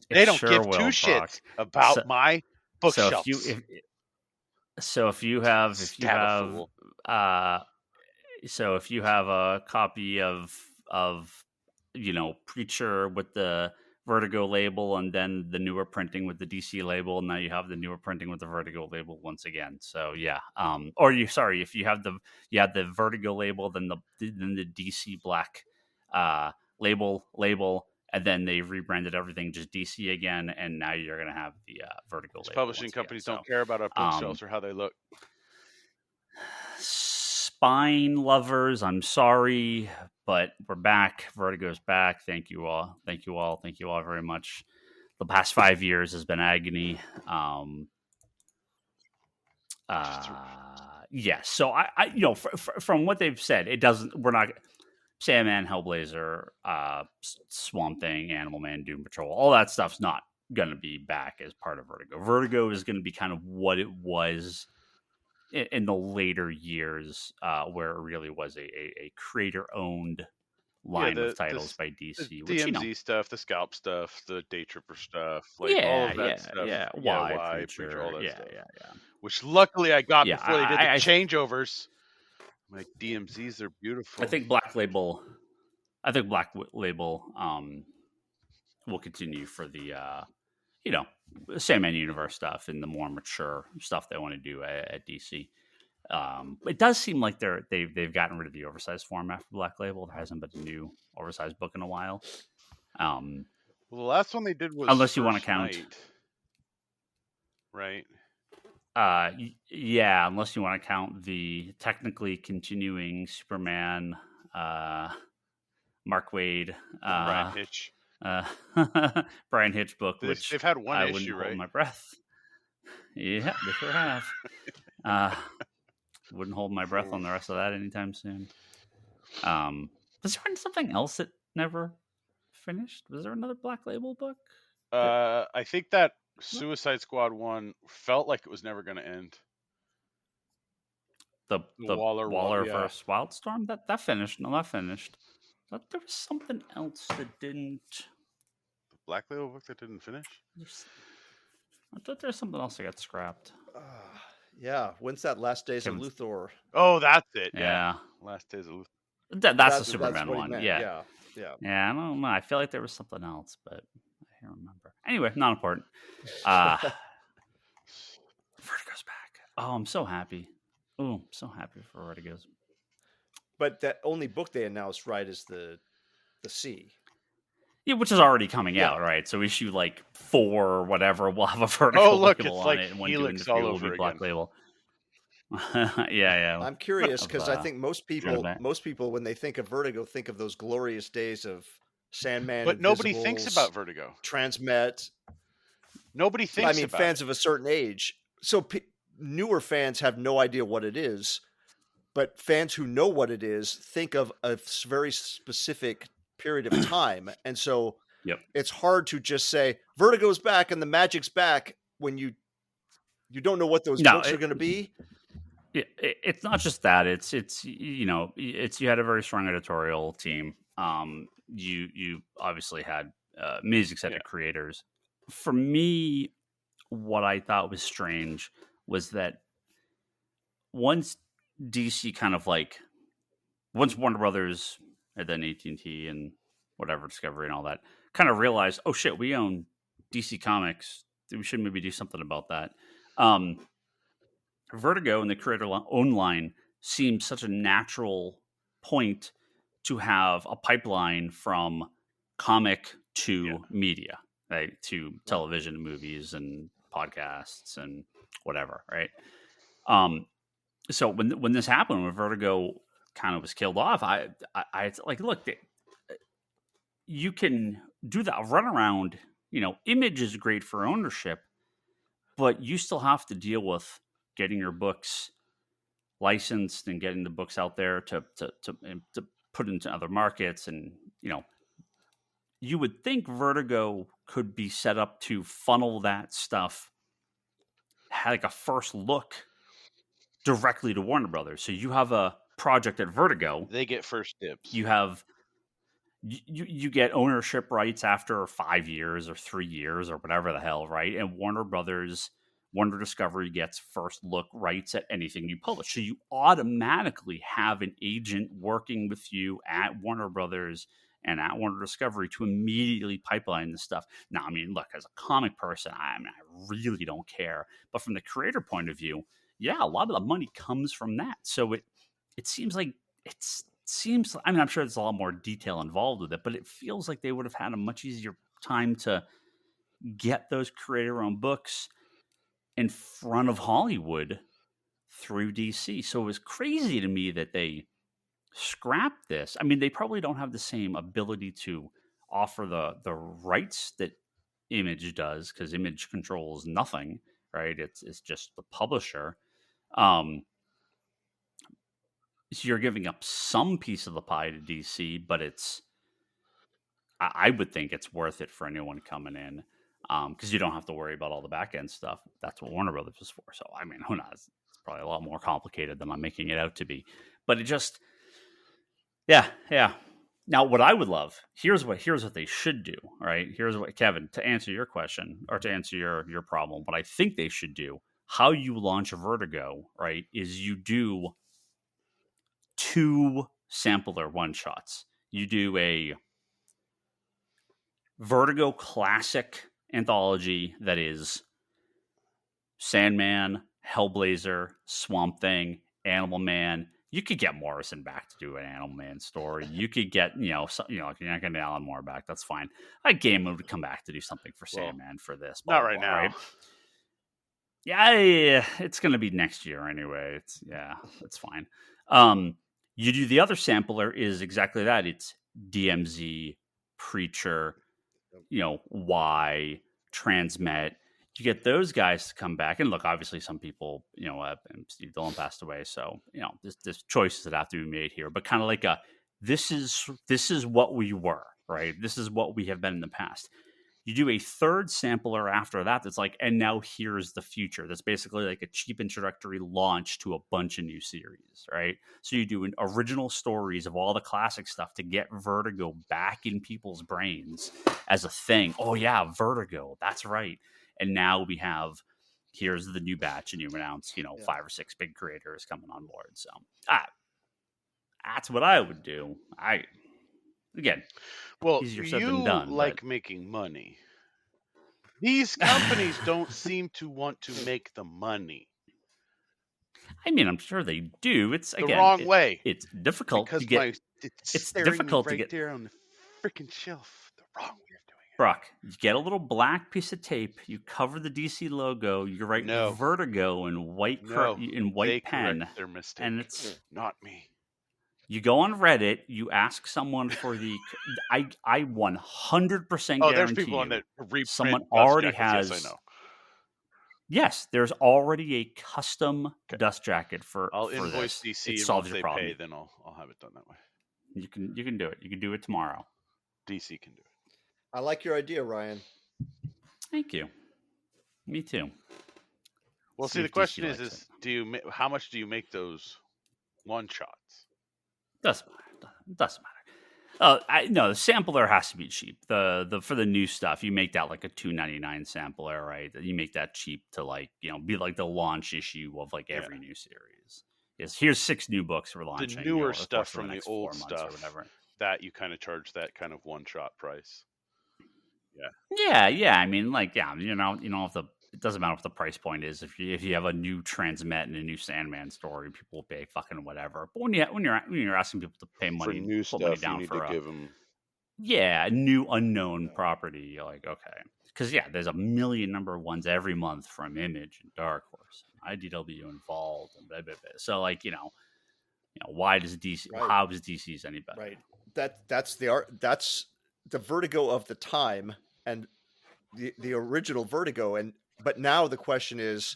Speaker 2: They don't give two shits about my bookshelves.
Speaker 1: So if you have a copy of Preacher with the Vertigo label, and then the newer printing with the DC label, and now you have the newer printing with the Vertigo label once again. So yeah, if you have the Vertigo label, then the DC Black label, and then they rebranded everything just DC again, and now you're gonna have the Vertigo label.
Speaker 2: Publishing companies don't care about our bookshelves or how they look.
Speaker 1: Spine lovers, I'm sorry, but we're back. Vertigo's back. Thank you all very much. The past 5 years has been agony. Yes. So I from what they've said, it doesn't. We're not. Sandman, Hellblazer, Swamp Thing, Animal Man, Doom Patrol, all that stuff's not going to be back as part of Vertigo. Vertigo is going to be kind of what it was in the later years, where it really was a creator-owned line of titles by DC.
Speaker 2: The DMZ stuff, the Scalp stuff, the Day Tripper stuff, all of that stuff.
Speaker 1: Yeah,
Speaker 2: Preacher, all that stuff. Yeah. Which luckily I got before they did the changeovers. Like DMZs, they're beautiful.
Speaker 1: I think Black Label will continue for the Sandman universe stuff and the more mature stuff they want to do at DC. It does seem like they've gotten rid of the oversized format for Black Label. There hasn't been a new oversized book in a while.
Speaker 2: Well, the last one they did was
Speaker 1: unless you want to count,
Speaker 2: right?
Speaker 1: Unless you want to count the technically continuing Superman, Mark Waide,
Speaker 2: Brian Hitch,
Speaker 1: Brian Hitch book, which
Speaker 2: they've had one
Speaker 1: I
Speaker 2: issue,
Speaker 1: wouldn't
Speaker 2: right?
Speaker 1: hold my breath. Yeah, they sure have. Wouldn't hold my breath on the rest of that anytime soon. Was there something else that never finished? Was there another Black Label book?
Speaker 2: I think that Suicide Squad one felt like it was never going to end.
Speaker 1: The Waller versus Wildstorm that finished. No, that finished. But there was something else that didn't.
Speaker 2: The Black Label book that didn't finish.
Speaker 1: I thought there was something else that got scrapped.
Speaker 3: Yeah, when's that Last Days of Luthor?
Speaker 2: Oh, that's it.
Speaker 1: Yeah.
Speaker 2: Last Days of Luthor.
Speaker 1: That's the Superman one.
Speaker 3: Yeah.
Speaker 1: I don't know. I feel like there was something else, but I can't remember. Anyway, not important. Vertigo's back. Oh, I'm so happy. Oh, I'm so happy for Vertigo's.
Speaker 3: But that only book they announced, right, is the Sea.
Speaker 1: Yeah, which is already coming out, right? So issue 4 or whatever will have a Vertigo label on it, and when doing the field will be Black Label. Yeah.
Speaker 3: I'm curious because I think most people when they think of Vertigo think of those glorious days of Sandman.
Speaker 2: But nobody thinks about Vertigo.
Speaker 3: Transmet.
Speaker 2: Nobody thinks. about
Speaker 3: fans of a certain age. So newer fans have no idea what it is, but fans who know what it is think of a very specific period of time, and so it's hard to just say Vertigo's back and the magic's back when you don't know what those books are going to be.
Speaker 1: It's not just that. It's you had a very strong editorial team. You obviously had amazing set of creators. For me, what I thought was strange was that once DC once Warner Brothers and then AT&T and whatever Discovery and all that, kind of realized, oh shit, we own DC Comics. We should maybe do something about that. Vertigo and the creator own line seems such a natural point to have a pipeline from comic to media, right? To television, movies, and podcasts, and whatever, right? So when this happened, when Vertigo kind of was killed off, I like, look, you can do that runaround. Image is great for ownership, but you still have to deal with getting your books licensed and getting the books out there to put into other markets. And you would think Vertigo could be set up to funnel that stuff, had like a first look directly to Warner Brothers. So you have a project at Vertigo,
Speaker 2: they get first dibs.
Speaker 1: You have you get ownership rights after 5 years or 3 years or whatever the hell, right? And Warner Discovery gets first look rights at anything you publish. So you automatically have an agent working with you at Warner Brothers and at Warner Discovery to immediately pipeline this stuff. Now, I mean, look, as a comic person, I really don't care. But from the creator point of view, yeah, a lot of the money comes from that. So it seems like I mean, I'm sure there's a lot more detail involved with it, but it feels like they would have had a much easier time to get those creator-owned books in front of Hollywood through DC. So it was crazy to me that they scrapped this. I mean, they probably don't have the same ability to offer the rights that Image does, because Image controls nothing, right? It's just the publisher. So you're giving up some piece of the pie to DC, but I would think it's worth it for anyone coming in, because you don't have to worry about all the back end stuff. That's what Warner Brothers is for. So, I mean, who knows? It's probably a lot more complicated than I'm making it out to be. But it just, yeah. Now, what I would love, here's what they should do, right? Here's what, Kevin, to answer your question, or to answer your problem, what I think they should do, how you launch a Vertigo, right, is you do 2 sampler one-shots. You do a Vertigo classic anthology that is Sandman, Hellblazer, Swamp Thing, Animal Man. You could get Morrison back to do an Animal Man story. You could get, you're not getting Alan Moore back. That's fine. Gaiman would come back to do something for Sandman for this.
Speaker 2: Not right now. Right?
Speaker 1: Yeah, it's going to be next year anyway. It's fine. You do the other sampler is exactly that. It's DMZ, Preacher, Y, Transmet. You get those guys to come back. And look, obviously some people, Steve Dillon passed away. So, there's choices that have to be made here. But kind of like this is what we were, right? This is what we have been in the past. You do a third sampler after that that's like, and now here's the future. That's basically like a cheap introductory launch to a bunch of new series, right? So you do original stories of all the classic stuff to get Vertigo back in people's brains as a thing. Oh yeah, Vertigo, that's right. And now we have, here's the new batch, and you announce, 5 or 6 big creators coming on board. So that's what I would do. Again, easier said than done.
Speaker 2: Like making money. These companies don't seem to want to make the money.
Speaker 1: I mean, I'm sure they do. It's
Speaker 2: the wrong way.
Speaker 1: It's difficult
Speaker 2: because
Speaker 1: to get.
Speaker 2: It's difficult to get there on the freaking shelf. The wrong way of doing it.
Speaker 1: Brock, you get a little black piece of tape. You cover the DC logo. You write Vertigo in white pen.
Speaker 2: Their mistake.
Speaker 1: And it's
Speaker 2: not me.
Speaker 1: You go on Reddit, you ask someone for the. I 100% guarantee.
Speaker 2: There's people on that reprint.
Speaker 1: Someone already has.
Speaker 2: Yes, I know.
Speaker 1: Yes, there's already a custom dust jacket for.
Speaker 2: I'll
Speaker 1: for
Speaker 2: invoice
Speaker 1: this.
Speaker 2: DC,
Speaker 1: it
Speaker 2: and once they pay, then I'll have it done that way.
Speaker 1: You can do it. You can do it tomorrow.
Speaker 2: DC can do it.
Speaker 3: I like your idea, Ryan.
Speaker 1: Thank you. Me too.
Speaker 2: Well, see, the question is how much do you make those one shots?
Speaker 1: Doesn't matter. No, the sampler has to be cheap. The for the new stuff, you make that like a $2.99 sampler, right? You make that cheap to be like the launch issue of like every new series. Here's 6 new books we're launching.
Speaker 2: The newer stuff from the old stuff.
Speaker 1: Or whatever.
Speaker 2: that you kind of charge that kind of one-shot price.
Speaker 1: Yeah. I mean, like, yeah, if it doesn't matter what the price point is. If you have a new Transmet and a new Sandman story, people will pay fucking whatever. But when you're asking people to pay
Speaker 2: For
Speaker 1: money,
Speaker 2: new
Speaker 1: put money
Speaker 2: stuff, you
Speaker 1: down
Speaker 2: need
Speaker 1: for
Speaker 2: to
Speaker 1: a
Speaker 2: give them.
Speaker 1: a new unknown property, you're like, okay, because there's a million number ones every month from Image and Dark Horse, and IDW involved, and blah, blah, blah. So like why does DC?
Speaker 3: Right.
Speaker 1: How is DC's any better?
Speaker 3: Right. That's the art. That's the Vertigo of the time, and the original Vertigo. But now the question is,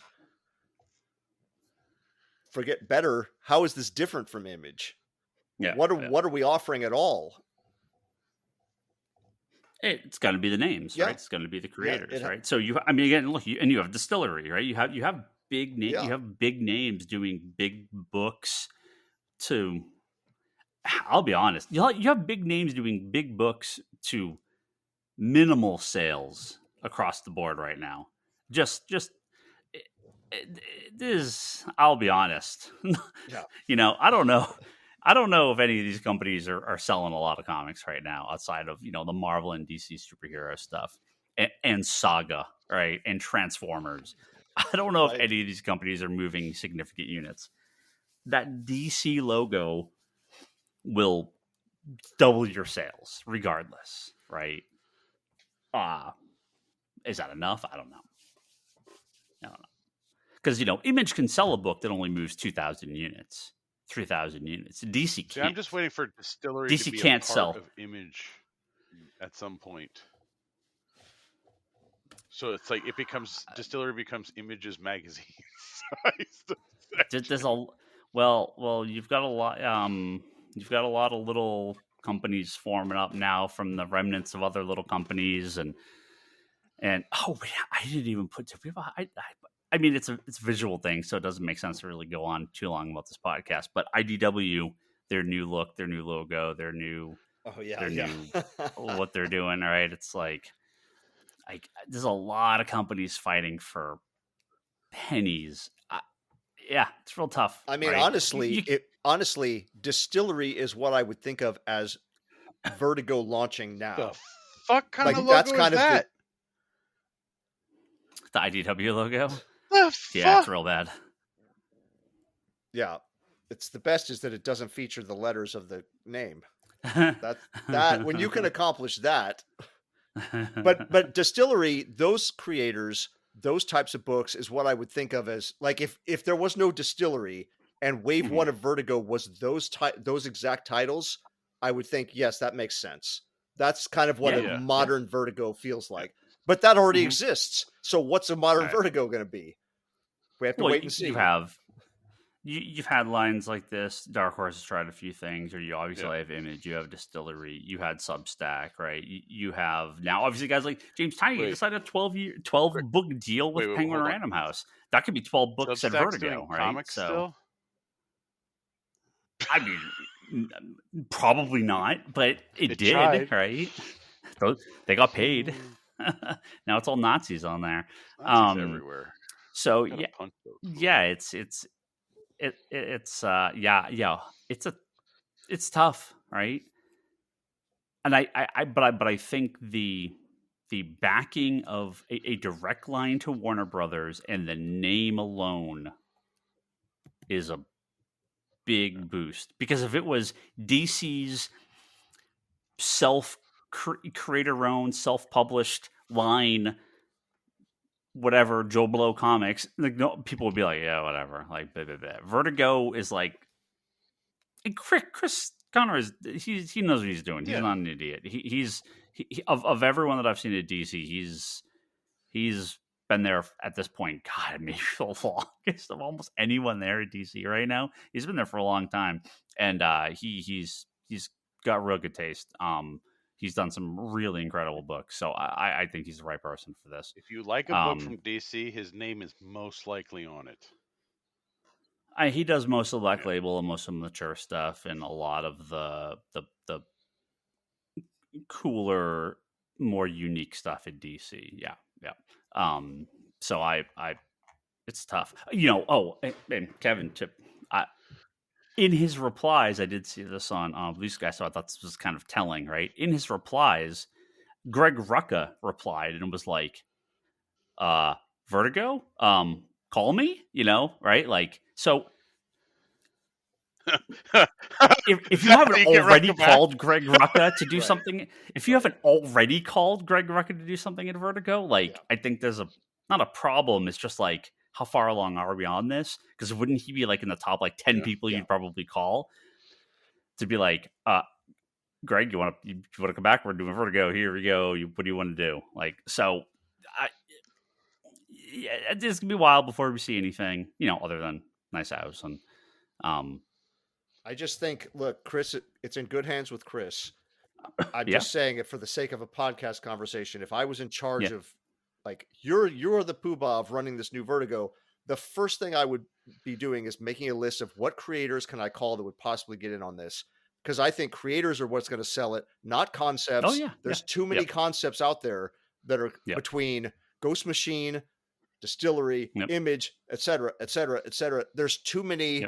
Speaker 3: forget better. How is this different from Image?
Speaker 1: Yeah.
Speaker 3: What are we offering at all?
Speaker 1: It's going to be the names,
Speaker 3: Yeah.
Speaker 1: right? It's going to be the creators,
Speaker 3: it-
Speaker 1: right? So again, look, you have Distillery, right? You have big names.
Speaker 3: Yeah.
Speaker 1: You have big names doing big books. I'll be honest, you have big names doing big books to minimal sales across the board right now. Just this. I'll be honest.
Speaker 3: Yeah.
Speaker 1: I don't know. I don't know if any of these companies are selling a lot of comics right now outside of the Marvel and DC superhero stuff and Saga, right, and Transformers. I don't know if
Speaker 3: Right.
Speaker 1: any of these companies are moving significant units. That DC logo will double your sales regardless, right? Is that enough? I don't know. Because Image can sell a book that only moves 2,000 units, 3,000 units. DC can't.
Speaker 2: See, I'm just waiting for Distillery
Speaker 1: DC
Speaker 2: to be
Speaker 1: can't
Speaker 2: a part
Speaker 1: sell
Speaker 2: of Image at some point. So it's like Distillery becomes Image's magazine.
Speaker 1: There's a well, you've got a lot. You've got a lot of little companies forming up now from the remnants of other little companies, and oh, I didn't even put two people. I mean, it's a visual thing, so it doesn't make sense to really go on too long about this podcast. But IDW, their new look, their new logo, their new what they're doing. All right, it's like there's a lot of companies fighting for pennies. Yeah, it's real tough.
Speaker 3: I mean,
Speaker 1: right?
Speaker 3: honestly, Distillery is what I would think of as Vertigo launching now.
Speaker 2: The fuck kind of logo is that?
Speaker 1: The IDW logo.
Speaker 2: The
Speaker 3: fuck?
Speaker 1: It's real bad.
Speaker 3: Yeah, it's the best is that it doesn't feature the letters of the name. That when you can accomplish that. But Distillery, those creators, those types of books is what I would think of as like if there was no Distillery and Wave 1 of Vertigo was those exact titles, I would think, yes, that makes sense. That's kind of what a modern Vertigo feels like. But that already exists. So what's a modern Vertigo going to be? We have to wait and see.
Speaker 1: You've had lines like this. Dark Horse has tried a few things, or you obviously have Image, you have Distillery, you had Substack, right? You have now obviously guys like James Tynion decided a 12 book deal with Penguin Random House. That could be 12 books at Vertigo, right?
Speaker 2: Comics still?
Speaker 1: I mean, probably not, but it did,
Speaker 2: tried.
Speaker 1: right? They got paid. Now it's all Nazis on there.
Speaker 2: Nazis everywhere.
Speaker 1: So it's tough, right? And I think the backing of a direct line to Warner Brothers and the name alone is a big boost, because if it was DC's creator-owned, self-published line, whatever, Joe Blow Comics, like, no, people would be like, yeah, whatever. Like, blah, blah, blah. Vertigo is like, Chris Connor he knows what he's doing. He's not an idiot. He's of everyone that I've seen at DC, he's been there at this point. God, maybe the longest of almost anyone there at DC right now. He's been there for a long time, and he's got real good taste. He's done some really incredible books, so I think he's the right person for this.
Speaker 2: If you like a book from DC, his name is most likely on it.
Speaker 1: He does most of the Black Label and most of the mature stuff, and a lot of the cooler, more unique stuff at DC. Yeah. So I it's tough. And Kevin, in his replies, I did see this on Blue Sky, so I thought this was kind of telling, right? In his replies, Greg Rucka replied and was like, Vertigo, call me, right? Like, so if you haven't already called Greg Rucka to do
Speaker 3: Right.
Speaker 1: something, if you haven't already called Greg Rucka to do something at Vertigo, like, I think there's not a problem. It's just like, how far along are we on this? Because wouldn't he be like in the top like 10 people you'd probably call to be like, Greg, you want to come back? We're doing Vertigo. Here we go. What do you want to do? Like, so it's gonna be a while before we see anything, other than Nice House. And
Speaker 3: I just think, look, Chris, it's in good hands with Chris. I'm
Speaker 1: Yeah.
Speaker 3: just saying it for the sake of a podcast conversation. If I was in charge of, like, you're the poobah of running this new Vertigo, the first thing I would be doing is making a list of what creators can I call that would possibly get in on this. Because I think creators are what's going to sell it, not concepts.
Speaker 1: Oh, yeah.
Speaker 3: There's too many concepts out there that are between Ghost Machine, Distillery, Image, etc., etc., etc. There's too many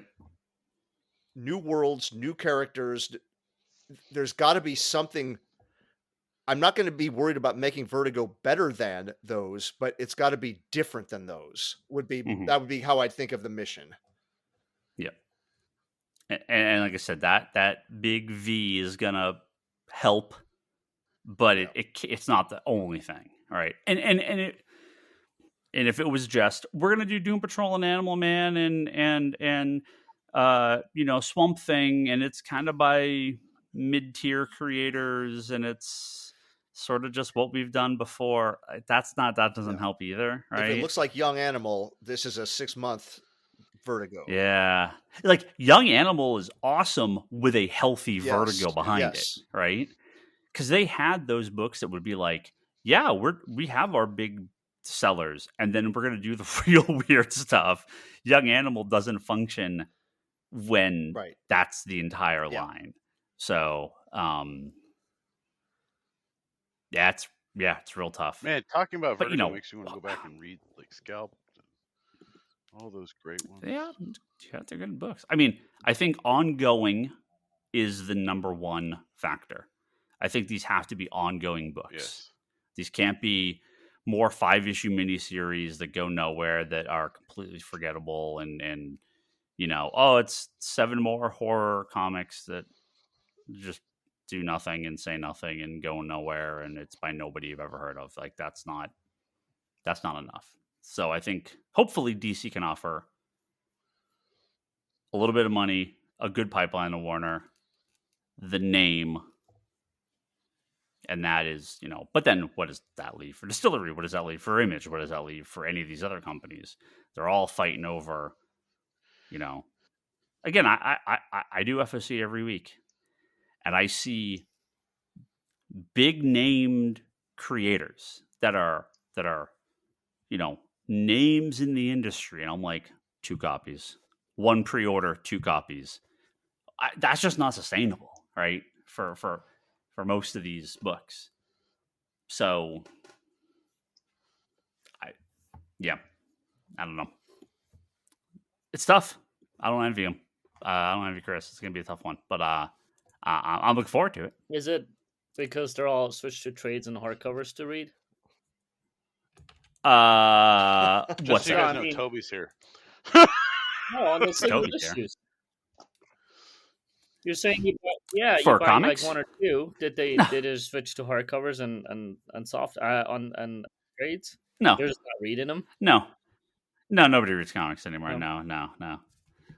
Speaker 3: new worlds, new characters. There's got to be something. I'm not going to be worried about making Vertigo better than those, but it's got to be different than those. That would be how I'd think of the mission.
Speaker 1: Yeah. And like I said, that big V is going to help, but it's not the only thing. All right. And if it was just, we're going to do Doom Patrol and Animal Man and Swamp Thing, and it's kind of by mid-tier creators, and it's sort of just what we've done before, that doesn't help either, right?
Speaker 3: If it looks like Young Animal, this is a 6-month Vertigo.
Speaker 1: Yeah. Like, Young Animal is awesome with a healthy Vertigo behind it, right? Because they had those books that would be like, yeah, we have our big sellers, and then we're going to do the real weird stuff. Young Animal doesn't function when that's the entire line. So, it's real tough.
Speaker 2: Man, talking about Vertigo makes you want to go back and read like Scalp, all those great ones.
Speaker 1: Yeah, they're good books. I mean, I think ongoing is the number one factor. I think these have to be ongoing books.
Speaker 2: Yes.
Speaker 1: These can't be more 5-issue miniseries that go nowhere, that are completely forgettable, and it's 7 more horror comics that just do nothing and say nothing and go nowhere, and it's by nobody you've ever heard of. Like, that's not enough. So I think hopefully DC can offer a little bit of money, a good pipeline to Warner, the name, and that is, but then what does that leave for Distillery? What does that leave for Image? What does that leave for any of these other companies? They're all fighting over, again, I do FOC every week, and I see big named creators that are names in the industry, and I'm like, 2 copies, 1 pre-order, 2 copies. That's just not sustainable, right? For most of these books. So, I don't know. It's tough. I don't envy him. I don't envy Chris. It's gonna be a tough one, but I'm looking forward to it.
Speaker 4: Is it because they're all switched to trades and hardcovers to read?
Speaker 2: Just so you guys know, Toby's here.
Speaker 4: No, on the single issues. You're saying you buy
Speaker 1: comics?
Speaker 4: like 1 or 2. Did they just switch to hardcovers and soft on trades?
Speaker 1: No,
Speaker 4: they're just not reading them.
Speaker 1: No, nobody reads comics anymore. No.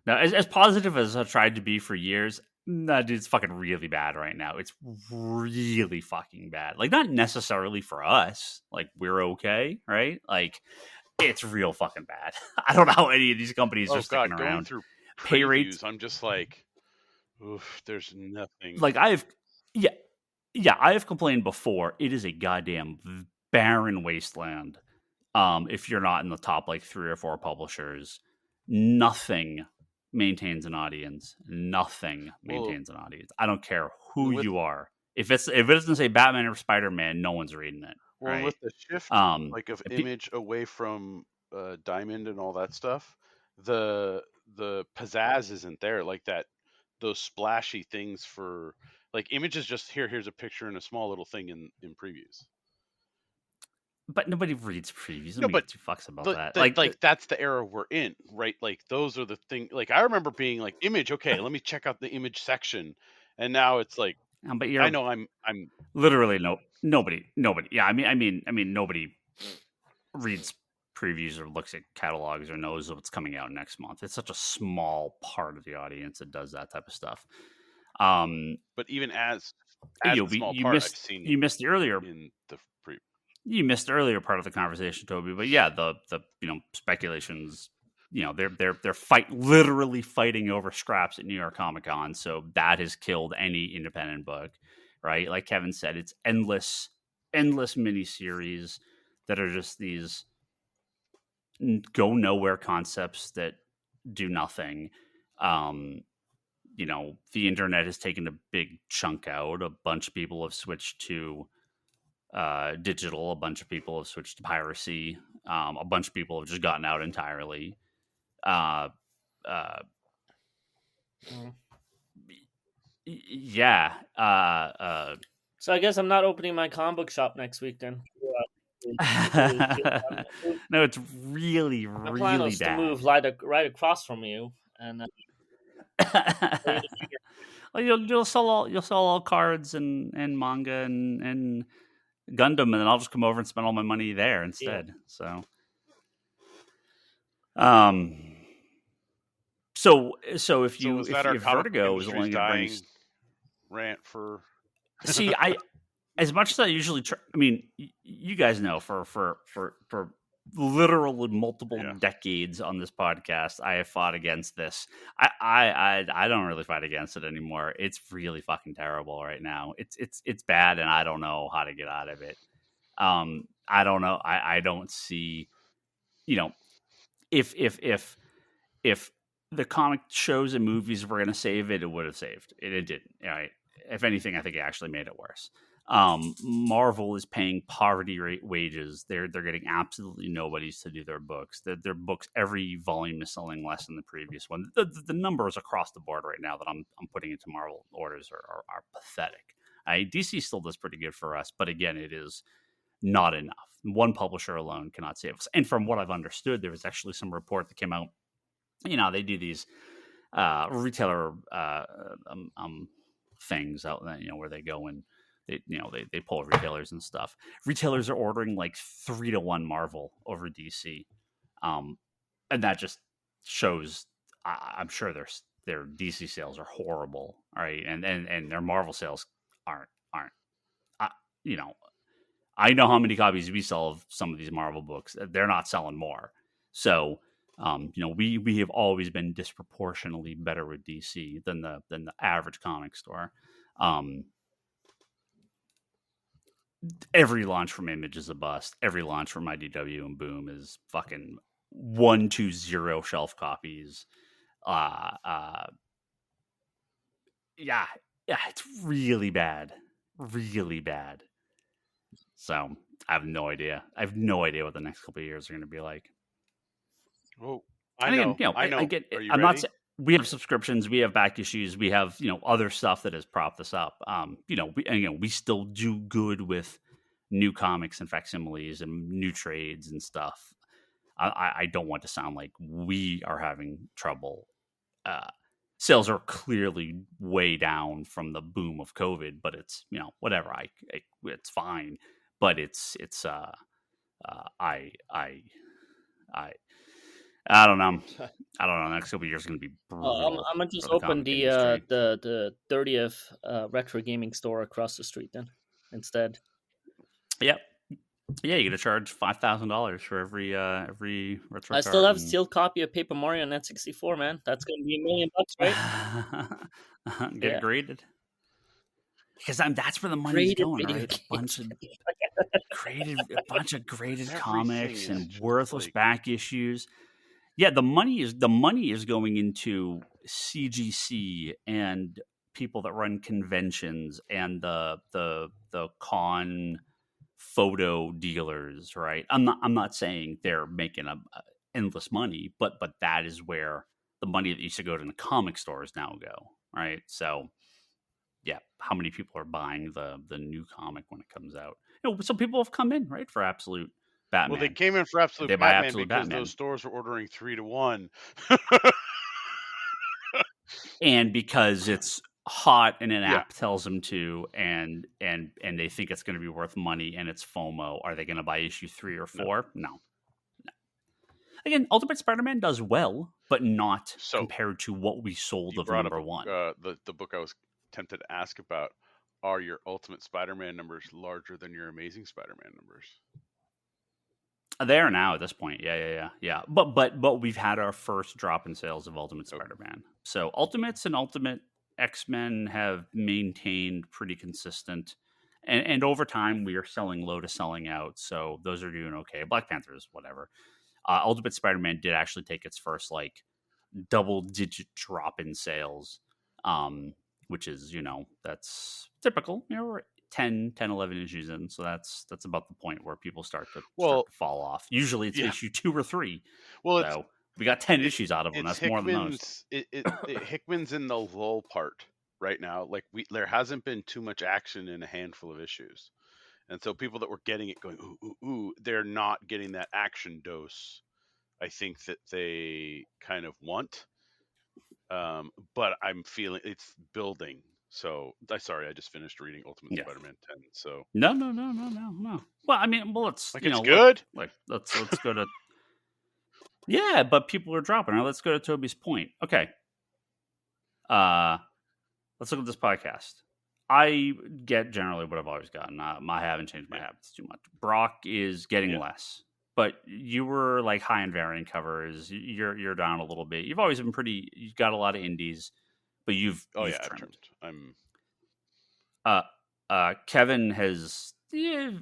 Speaker 1: As positive as I've tried to be for years, no, dude, it's fucking really bad right now. It's really fucking bad. Like, not necessarily for us. Like, we're okay, right? Like, it's real fucking bad. I don't know how any of these companies are sticking around.
Speaker 2: Going through pay rates, I'm just like, oof, there's nothing.
Speaker 1: Like, I have complained before. It is a goddamn barren wasteland. If you're not in the top like 3 or 4 publishers, nothing maintains an audience. Nothing maintains an audience. I don't care who you are. If it doesn't say Batman or Spider-Man, no one's reading it.
Speaker 2: Well,
Speaker 1: right?
Speaker 2: With the shift of Image away from Diamond and all that stuff, the pizzazz isn't there. Like that those splashy things for like Image is just here's a picture and a small little thing in previews.
Speaker 1: But nobody reads previews.
Speaker 2: No,
Speaker 1: Nobody
Speaker 2: but
Speaker 1: gives two fucks about
Speaker 2: the,
Speaker 1: that.
Speaker 2: the, like that's the era we're in, right? Like those are the thing. Like I remember being like Image, okay, let me check out the Image section, and now it's like
Speaker 1: but
Speaker 2: I know I'm
Speaker 1: literally nobody. Yeah, I mean, nobody reads previews or looks at catalogs or knows what's coming out next month. It's such a small part of the audience that does that type of stuff.
Speaker 2: But even as a small part, I've seen
Speaker 1: you missed the earlier
Speaker 2: in the
Speaker 1: you missed the earlier part of the conversation, Toby. But yeah, the speculations. They're literally fighting over scraps at New York Comic Con, so that has killed any independent book, right? Like Kevin said, it's endless miniseries that are just these go nowhere concepts that do nothing. The internet has taken a big chunk out. A bunch of people have switched to digital. A bunch of people have switched to piracy. A bunch of people have just gotten out entirely. Yeah.
Speaker 4: So I guess I'm not opening my comic book shop next week then.
Speaker 1: No, it's really bad.
Speaker 4: To move right across from you, and
Speaker 1: well, you'll sell all cards and manga and Gundam, and then I'll just come over and spend all my money there instead. Yeah. So if Vertigo is only going to
Speaker 2: rant for
Speaker 1: see, as much as I usually try, I mean, you guys know for literal multiple decades on this podcast, I have fought against this. I don't really fight against it anymore. It's really fucking terrible right now. It's bad, and I don't know how to get out of it. I don't know. I don't see, if the comic shows and movies were going to save it, it would have saved it. It didn't. Right? If anything, I think it actually made it worse. Marvel is paying poverty rate wages. They're getting absolutely nobodies to do their books. Their books, every volume is selling less than the previous one. The numbers across the board right now that I'm putting into Marvel orders are pathetic. DC still does pretty good for us, but again, it is not enough. One publisher alone cannot save us. And from what I've understood, there was actually some report that came out. They do these retailer things out there, where they go and they pull retailers and stuff. Retailers are ordering like 3-1 Marvel over DC, and that just shows. I'm sure their DC sales are horrible, right? And their Marvel sales aren't. I know how many copies we sell of some of these Marvel books. They're not selling more. So, we have always been disproportionately better with DC than the average comic store. Every launch from Image is a bust. Every launch from IDW and Boom is fucking 1-0 shelf copies. Yeah, it's really bad. Really bad. So I have no idea. I have no idea what the next couple of years are going to be like.
Speaker 2: Oh, I know.
Speaker 1: I get. I'm not saying we have subscriptions, we have back issues, we have other stuff that has propped this up. We still do good with new comics and facsimiles and new trades and stuff. I don't want to sound like we are having trouble. Sales are clearly way down from the boom of COVID, but it's whatever. It's fine, but it's I don't know. The next couple of years is going to be brutal.
Speaker 4: I'm gonna just open the 30th retro gaming store across the street then instead.
Speaker 1: Yep. Yeah, you got to charge $5,000 for every retro.
Speaker 4: I still have a sealed copy of Paper Mario on N64, man. That's going to be $1 million, right?
Speaker 1: Get it graded. Because that's where the money's going, right? A bunch of graded comics and worthless back issues. Yeah, the money is going into CGC and people that run conventions and the con photo dealers, right? I'm not saying they're making endless money, but that is where the money that used to go to the comic stores now go, right? So yeah, how many people are buying the new comic when it comes out? Some people have come in, right, for Absolute Batman.
Speaker 2: Well, they came in for Absolute
Speaker 1: they buy
Speaker 2: Batman
Speaker 1: Absolute
Speaker 2: because
Speaker 1: Batman.
Speaker 2: those stores were ordering 3 to 1.
Speaker 1: And because it's hot and an
Speaker 2: Yeah.
Speaker 1: app tells them to, and they think it's going to be worth money, and it's FOMO, are they going to buy issue 3 or 4? No. Again, Ultimate Spider-Man does well, but not compared to what we sold of number 1.
Speaker 2: The book I was tempted to ask about, are your Ultimate Spider-Man numbers larger than your Amazing Spider-Man numbers?
Speaker 1: They are now at this point. Yeah. But we've had our first drop in sales of Ultimate Spider-Man. So Ultimates and Ultimate X-Men have maintained pretty consistent. And over time, we are selling low to selling out. So those are doing okay. Black Panthers, whatever. Ultimate Spider-Man did actually take its first double-digit drop in sales, which is, that's typical. We're 10, 11 issues in, so that's about the point where people start to fall off. Usually it's issue 2 or 3. Well, so we got 10 issues out of them. That's more than most.
Speaker 2: Hickman's in the lull part right now. There hasn't been too much action in a handful of issues. And so people that were getting it going, ooh, they're not getting that action dose, I think, that they kind of want. But I'm feeling it's building. So, sorry, I just finished reading Ultimate Spider-Man 10. So
Speaker 1: no. Well, I mean, let's
Speaker 2: it's good.
Speaker 1: Let's go to. Yeah, but people are dropping. Let's go to Toby's point. Okay. Let's look at this podcast. I get generally what I've always gotten. I haven't changed my habits too much. Brock is getting less, but you were high in variant covers. You're down a little bit. You've always been pretty. You've got a lot of indies, but you've trimmed. Kevin has. You're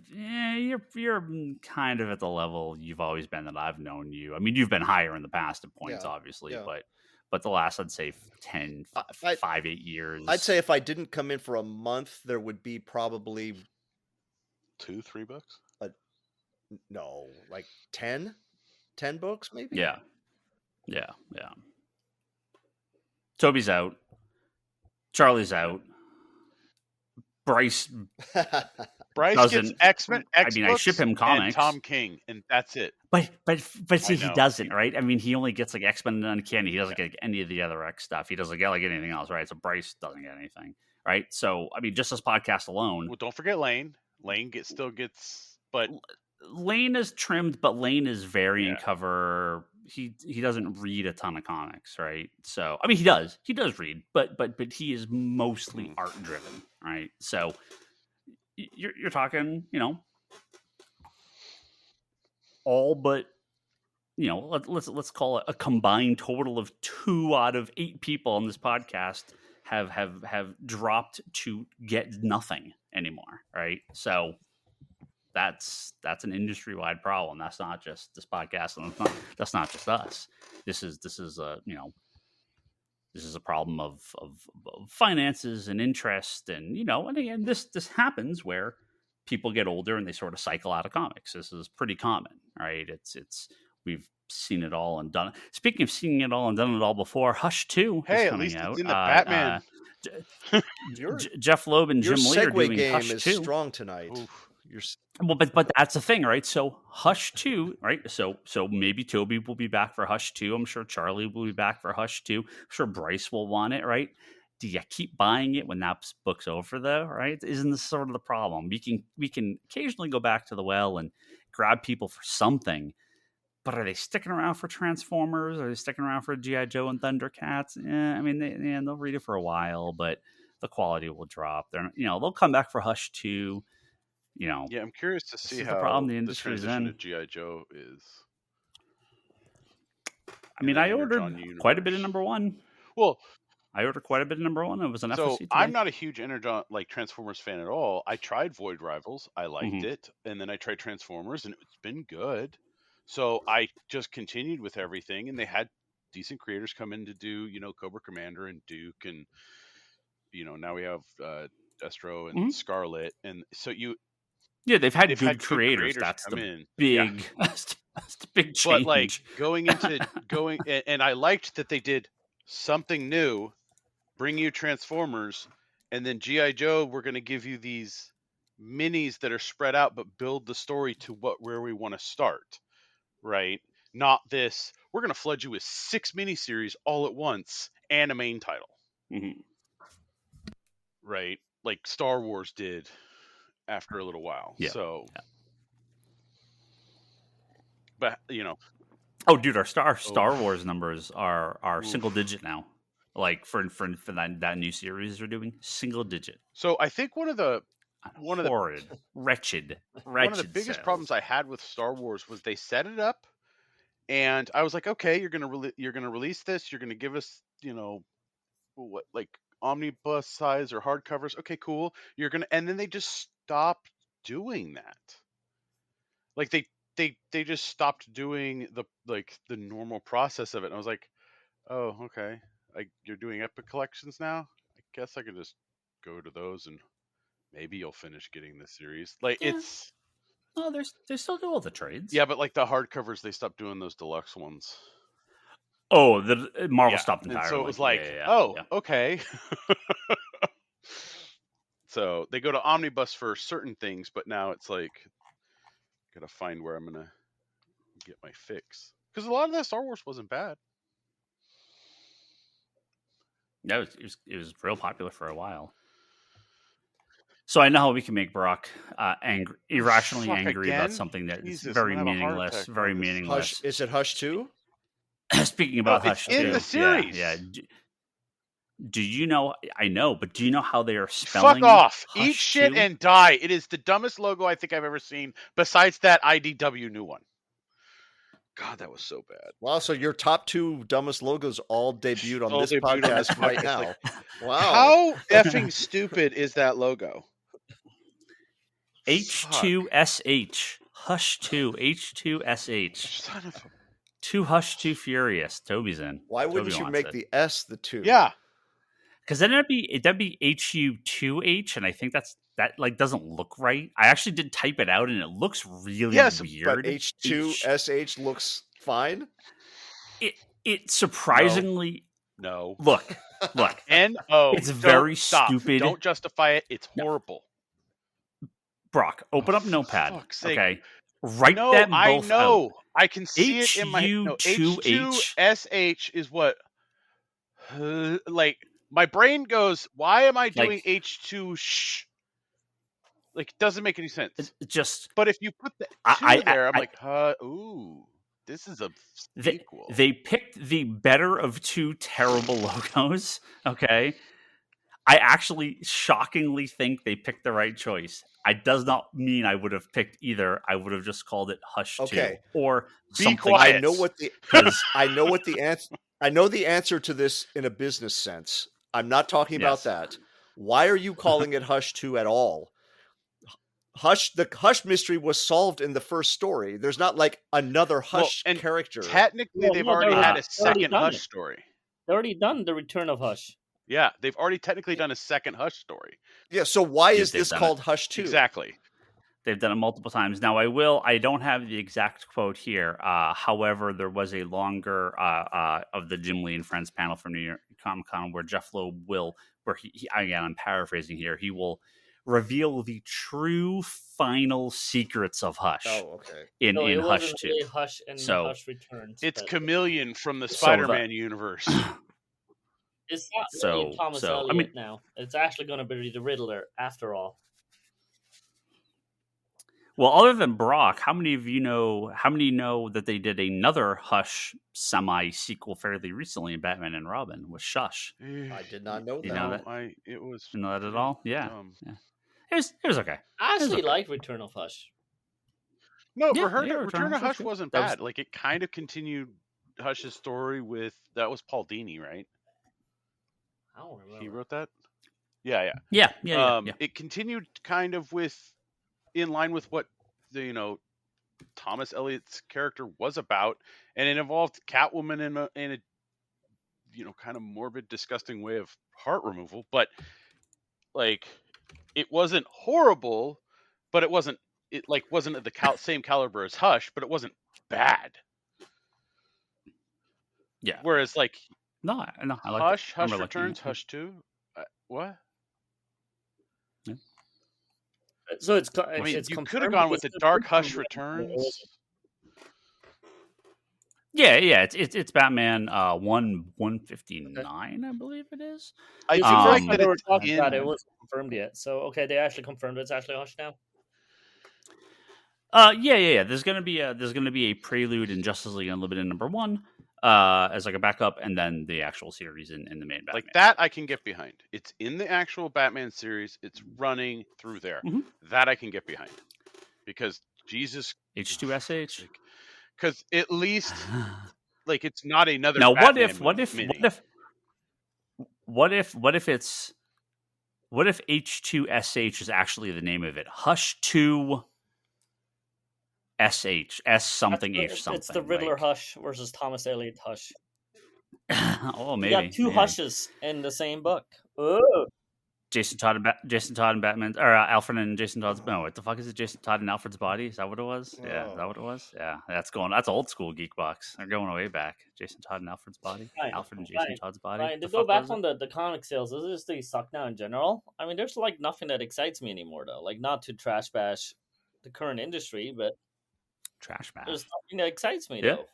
Speaker 1: kind of at the level you've always been that I've known you. I mean, you've been higher in the past at points, obviously, but the last, I'd say 10, 5, 8 years.
Speaker 3: I'd say if I didn't come in for a month, there would be probably
Speaker 2: $2-3.
Speaker 3: No, 10 books, maybe.
Speaker 1: Yeah. Toby's out. Charlie's out. Bryce
Speaker 2: gets X-Men.
Speaker 1: I mean, I ship him comics.
Speaker 2: And Tom King, and that's it.
Speaker 1: But see, he doesn't, right? I mean, he only gets X-Men and Uncanny. He doesn't get any of the other X stuff. He doesn't get anything else, right? So Bryce doesn't get anything, right? So I mean, just this podcast alone.
Speaker 2: Well, don't forget Lane. Lane still gets, but
Speaker 1: Lane is trimmed, but Lane is variant cover. He doesn't read a ton of comics, right? So I mean, he does read, but he is mostly art driven, right? So you're talking, all but, let's call it a combined total of 2 out of 8 people on this podcast have dropped to get nothing anymore, right? So that's an industry-wide problem. That's not just this podcast, and that's not just us. This is a problem of finances and interest, and and again, this happens where people get older and they sort of cycle out of comics. This is pretty common, right? It's we've seen it all and done it. Speaking of seeing it all and done it all before, Hush 2 is coming out.
Speaker 2: It's in the Batman.
Speaker 1: Jeff Loeb and Jim Lee are doing Hush 2.
Speaker 3: Your segue game is strong tonight.
Speaker 2: Oof.
Speaker 1: Well, but that's the thing, right? So Hush 2, right? So maybe Toby will be back for Hush 2. I'm sure Charlie will be back for Hush 2. I'm sure Bryce will want it, right? Do you keep buying it when that book's over, though, right? Isn't this sort of the problem? We can occasionally go back to the well and grab people for something, but are they sticking around for Transformers? Are they sticking around for G.I. Joe and Thundercats? I mean, they'll read it for a while, but the quality will drop. They'll come back for Hush 2.
Speaker 2: I'm curious to see how the transition to G.I. Joe is.
Speaker 1: I mean, I ordered quite a bit of number 1.
Speaker 2: Well,
Speaker 1: I ordered quite a bit of number 1. It was an FSC today.
Speaker 2: I'm not a huge Energon Transformers fan at all. I tried Void Rivals. I liked it. And then I tried Transformers, and it's been good. So I just continued with everything, and they had decent creators come in to do, Cobra Commander and Duke, and, now we have Destro and Scarlet. And so
Speaker 1: they've had good creators. That's the big, that's the big change.
Speaker 2: But going and I liked that they did something new bring you Transformers, and then G.I. Joe, we're going to give you these minis that are spread out but build the story to where we want to start, right? Not this, we're going to flood you with 6 miniseries all at once and a main title.
Speaker 1: Mm-hmm.
Speaker 2: Right? Like Star Wars did after a little while.
Speaker 1: Yeah.
Speaker 2: So,
Speaker 1: yeah.
Speaker 2: But, you know.
Speaker 1: Oh, dude, our Star Wars numbers are single digit now. Like for that new series they're doing, single digit.
Speaker 2: So I think one of the
Speaker 1: wretched
Speaker 2: one of the biggest
Speaker 1: sales.
Speaker 2: problems I had with Star Wars was they set it up, and I was like, okay, you're gonna release this, you're gonna give us, you know, what, like omnibus size or hardcovers. Okay, cool. And then they just stopped doing that. Like they just stopped doing the normal process of it. And I was like, oh, okay. Like, you're doing epic collections now? I guess I could just go to those and maybe you'll finish getting this series. Like,
Speaker 1: yeah.
Speaker 2: it's...
Speaker 1: Oh, they still do all the trades.
Speaker 2: Yeah, but like the hardcovers, they stopped doing those deluxe ones.
Speaker 1: Oh, the Marvel stopped entirely.
Speaker 2: And so it was like, okay. So they go to omnibus for certain things, but now it's like, gotta find where I'm gonna get my fix. Because a lot of that Star Wars wasn't bad.
Speaker 1: Yeah, it was real popular for a while. So I know how we can make Brock angry, irrationally angry about something that is very meaningless. Very meaningless.
Speaker 3: Hush, is it Hush 2?
Speaker 1: Speaking about Hush 2,
Speaker 2: in the series.
Speaker 1: Yeah. Do you know? I know, but do you know how they are spelling?
Speaker 2: Fuck off!
Speaker 1: Hush
Speaker 2: Eat shit
Speaker 1: 2?
Speaker 2: and die. It is the dumbest logo I think I've ever seen. Besides that IDW new one. God, that was so bad.
Speaker 3: Wow, so your top 2 dumbest logos all debuted on this podcast right now.
Speaker 2: Like,
Speaker 3: wow.
Speaker 2: How effing stupid is that logo?
Speaker 1: H2SH. Hush 2. H2SH.
Speaker 2: Son of a...
Speaker 1: 2 Hush 2 Furious. Toby's in.
Speaker 3: Why wouldn't you make the S the 2?
Speaker 2: Yeah.
Speaker 1: Because then that'd be HU2H, and I think that like doesn't look right. I actually did type it out, and it looks really weird.
Speaker 3: But H2SH looks fine.
Speaker 1: It surprisingly
Speaker 2: no.
Speaker 1: Look.
Speaker 2: N-O.
Speaker 1: It's very stupid.
Speaker 2: Don't justify it. It's horrible.
Speaker 1: Brock, open up Notepad. Okay, write them both
Speaker 2: I know.
Speaker 1: out.
Speaker 2: I can see it in my head. No, H2SH is what. Like, my brain goes, why am I doing H2 sh? Like, it doesn't make any sense. But if you put the 2 there, I'm like, ooh, this is a sequel.
Speaker 1: They picked the better of 2 terrible logos, okay? I actually shockingly think they picked the right choice. It does not mean I would have picked either. I would have just called it Hush 2 or something.
Speaker 2: Quiet.
Speaker 3: I know what the answer. I know the answer to this in a business sense. I'm not talking about that. Why are you calling it Hush 2 at all? The Hush mystery was solved in the first story. There's not like another Hush character.
Speaker 2: Technically, they've already had a second Hush story.
Speaker 4: They've already done the Return of Hush.
Speaker 2: Yeah, they've already technically done a second Hush story.
Speaker 3: Yeah, so why is this called Hush 2?
Speaker 2: Exactly.
Speaker 1: They've done it multiple times. Now, I don't have the exact quote here. However, there was a longer of the Jim Lee and Friends panel from New York Comic Con where Jeff Loeb again, I'm paraphrasing here, he will reveal the true final secrets of Hush.
Speaker 3: Oh, okay.
Speaker 1: In Hush 2.
Speaker 4: Really Hush and Hush Returns.
Speaker 2: It's Chameleon from the Spider-Man universe.
Speaker 4: It's not really Thomas Elliot now. It's actually going to be the Riddler after all.
Speaker 1: Well, other than Brock, how many know that they did another Hush semi-sequel fairly recently in Batman and Robin with Shush?
Speaker 3: I did not know that.
Speaker 1: You know that?
Speaker 2: It was...
Speaker 1: You know that at all? Yeah. It was okay.
Speaker 4: I actually like Return of Hush.
Speaker 2: No, Return of Hush wasn't bad. Like, it kind of continued Hush's story with... That was Paul Dini, right?
Speaker 4: I don't remember.
Speaker 2: He wrote that? Yeah. It continued kind of in line with what Thomas Elliott's character was about, and it involved Catwoman in a kind of morbid, disgusting way of heart removal. But like, it wasn't horrible, but it wasn't at the same caliber as Hush, but it wasn't bad.
Speaker 1: Yeah.
Speaker 2: Whereas like
Speaker 1: No, I liked it.
Speaker 2: Hush
Speaker 1: I remember liking
Speaker 2: returns.
Speaker 1: it.
Speaker 2: Hush 2. What?
Speaker 1: Yeah.
Speaker 4: So it's
Speaker 2: I mean,
Speaker 4: it's
Speaker 2: you
Speaker 4: confirmed.
Speaker 2: could have gone with the Dark Hush
Speaker 4: Or
Speaker 2: Returns.
Speaker 1: Yeah, it's Batman 159, I believe it is.
Speaker 2: I do
Speaker 4: the first
Speaker 2: like
Speaker 4: time
Speaker 2: that
Speaker 4: they were
Speaker 2: it's
Speaker 4: talking about it, it
Speaker 2: in.
Speaker 4: wasn't confirmed yet. So okay, they actually confirmed it's actually Hush now.
Speaker 1: Yeah. There's gonna be a prelude in Justice League Unlimited #1, as like a backup, and then the actual series in the main Batman.
Speaker 2: Like that, I can get behind. It's in the actual Batman series. It's running through there.
Speaker 1: Mhm.
Speaker 2: That I can get behind. Because Jesus,
Speaker 1: H2SH.
Speaker 2: Because at least, like, it's not another.
Speaker 1: Now,
Speaker 2: Batman
Speaker 1: what if H2SH is actually the name of it? Hush 2 SH S something H something.
Speaker 4: It's the Riddler Hush versus Thomas Elliot Hush.
Speaker 1: Oh, maybe.
Speaker 4: You got two Hushes in the same book. Oh.
Speaker 1: Jason Todd and Batman, or Alfred and Jason Todd's. No, what the fuck is it? Jason Todd and Alfred's body? Is that what it was? Yeah, is that what it was? Yeah, that's old school geek box. They're going way back. Jason Todd and Alfred's body. Alfred and Jason Todd's body.
Speaker 4: To go back on the comic sales, does this they suck now in general? I mean, there's like nothing that excites me anymore though. Like, not to trash bash the current industry, but
Speaker 1: trash bash.
Speaker 4: There's nothing that excites me
Speaker 1: yeah.
Speaker 4: though.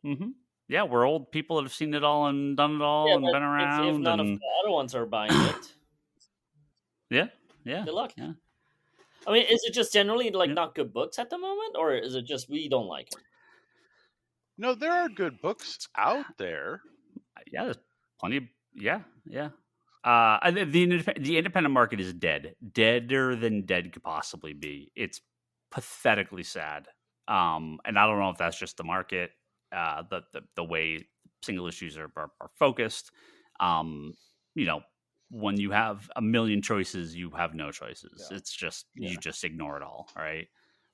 Speaker 1: Mm-hmm. Yeah, we're old people that have seen it all and done it all and been around.
Speaker 4: If none of the other ones are buying it,
Speaker 1: yeah.
Speaker 4: Good luck.
Speaker 1: Yeah.
Speaker 4: I mean, is it just generally like not good books at the moment, or is it just we don't like them?
Speaker 2: No, there are good books out there.
Speaker 1: Yeah, there's plenty of the independent market is deader than dead could possibly be. It's pathetically sad. And I don't know if that's just the market, the way single issues are focused. When you have a million choices, you have no choices. Yeah. It's just you just ignore it all, right?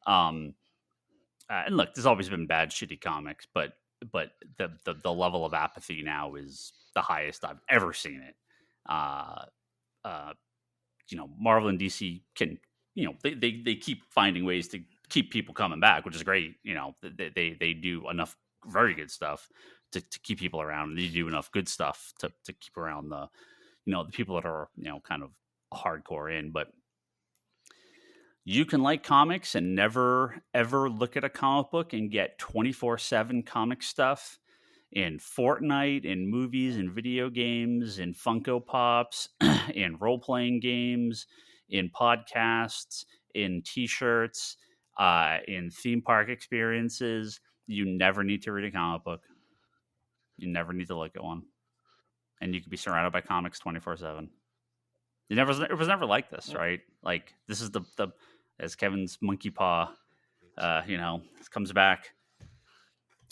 Speaker 1: And look, there's always been bad, shitty comics, but the level of apathy now is the highest I've ever seen it. Marvel and DC can, they keep finding ways to keep people coming back, which is great. They do enough very good stuff to keep people around, and they do enough good stuff to keep around the people that are, kind of hardcore in. But you can like comics and never, ever look at a comic book and get 24/7 comic stuff in Fortnite, in movies, in video games, in Funko Pops, in role-playing games, in podcasts, in T-shirts, in theme park experiences. You never need to read a comic book. You never need to look at one. And you could be surrounded by comics 24/7. It was never like this, right? Like, this is the as Kevin's monkey paw, comes back.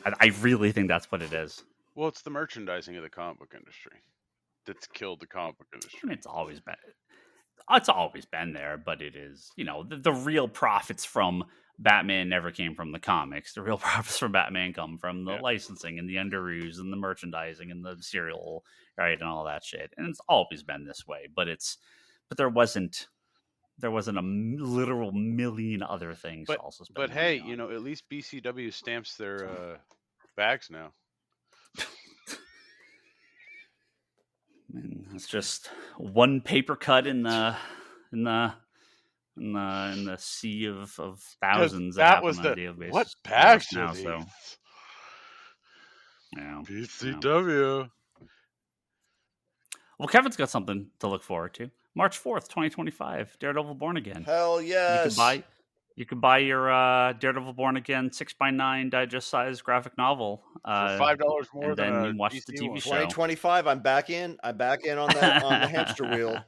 Speaker 1: I really think that's what it is.
Speaker 2: Well, it's the merchandising of the comic book industry that's killed the comic book industry.
Speaker 1: I mean, it's always been there, but it is, the real profits from Batman never came from the comics. The real profits from Batman come from the licensing and the underoos and the merchandising and the cereal, right, and all that shit. And it's always been this way, but there wasn't a literal million other things to also spend.
Speaker 2: But hey, at least BCW stamps their bags now.
Speaker 1: And it's just one paper cut in the sea of thousands that was on a daily basis.
Speaker 2: What bags
Speaker 1: now?
Speaker 2: Are these?
Speaker 1: So, yeah,
Speaker 2: BCW.
Speaker 1: Well, Kevin's got something to look forward to. March 4th, 2025, Daredevil Born Again.
Speaker 3: Hell yes!
Speaker 1: You can buy your Daredevil Born Again 6x9 digest size graphic novel
Speaker 2: for $5 more than
Speaker 1: then you watch the TV show.
Speaker 3: 2025, I'm back in on the hamster wheel.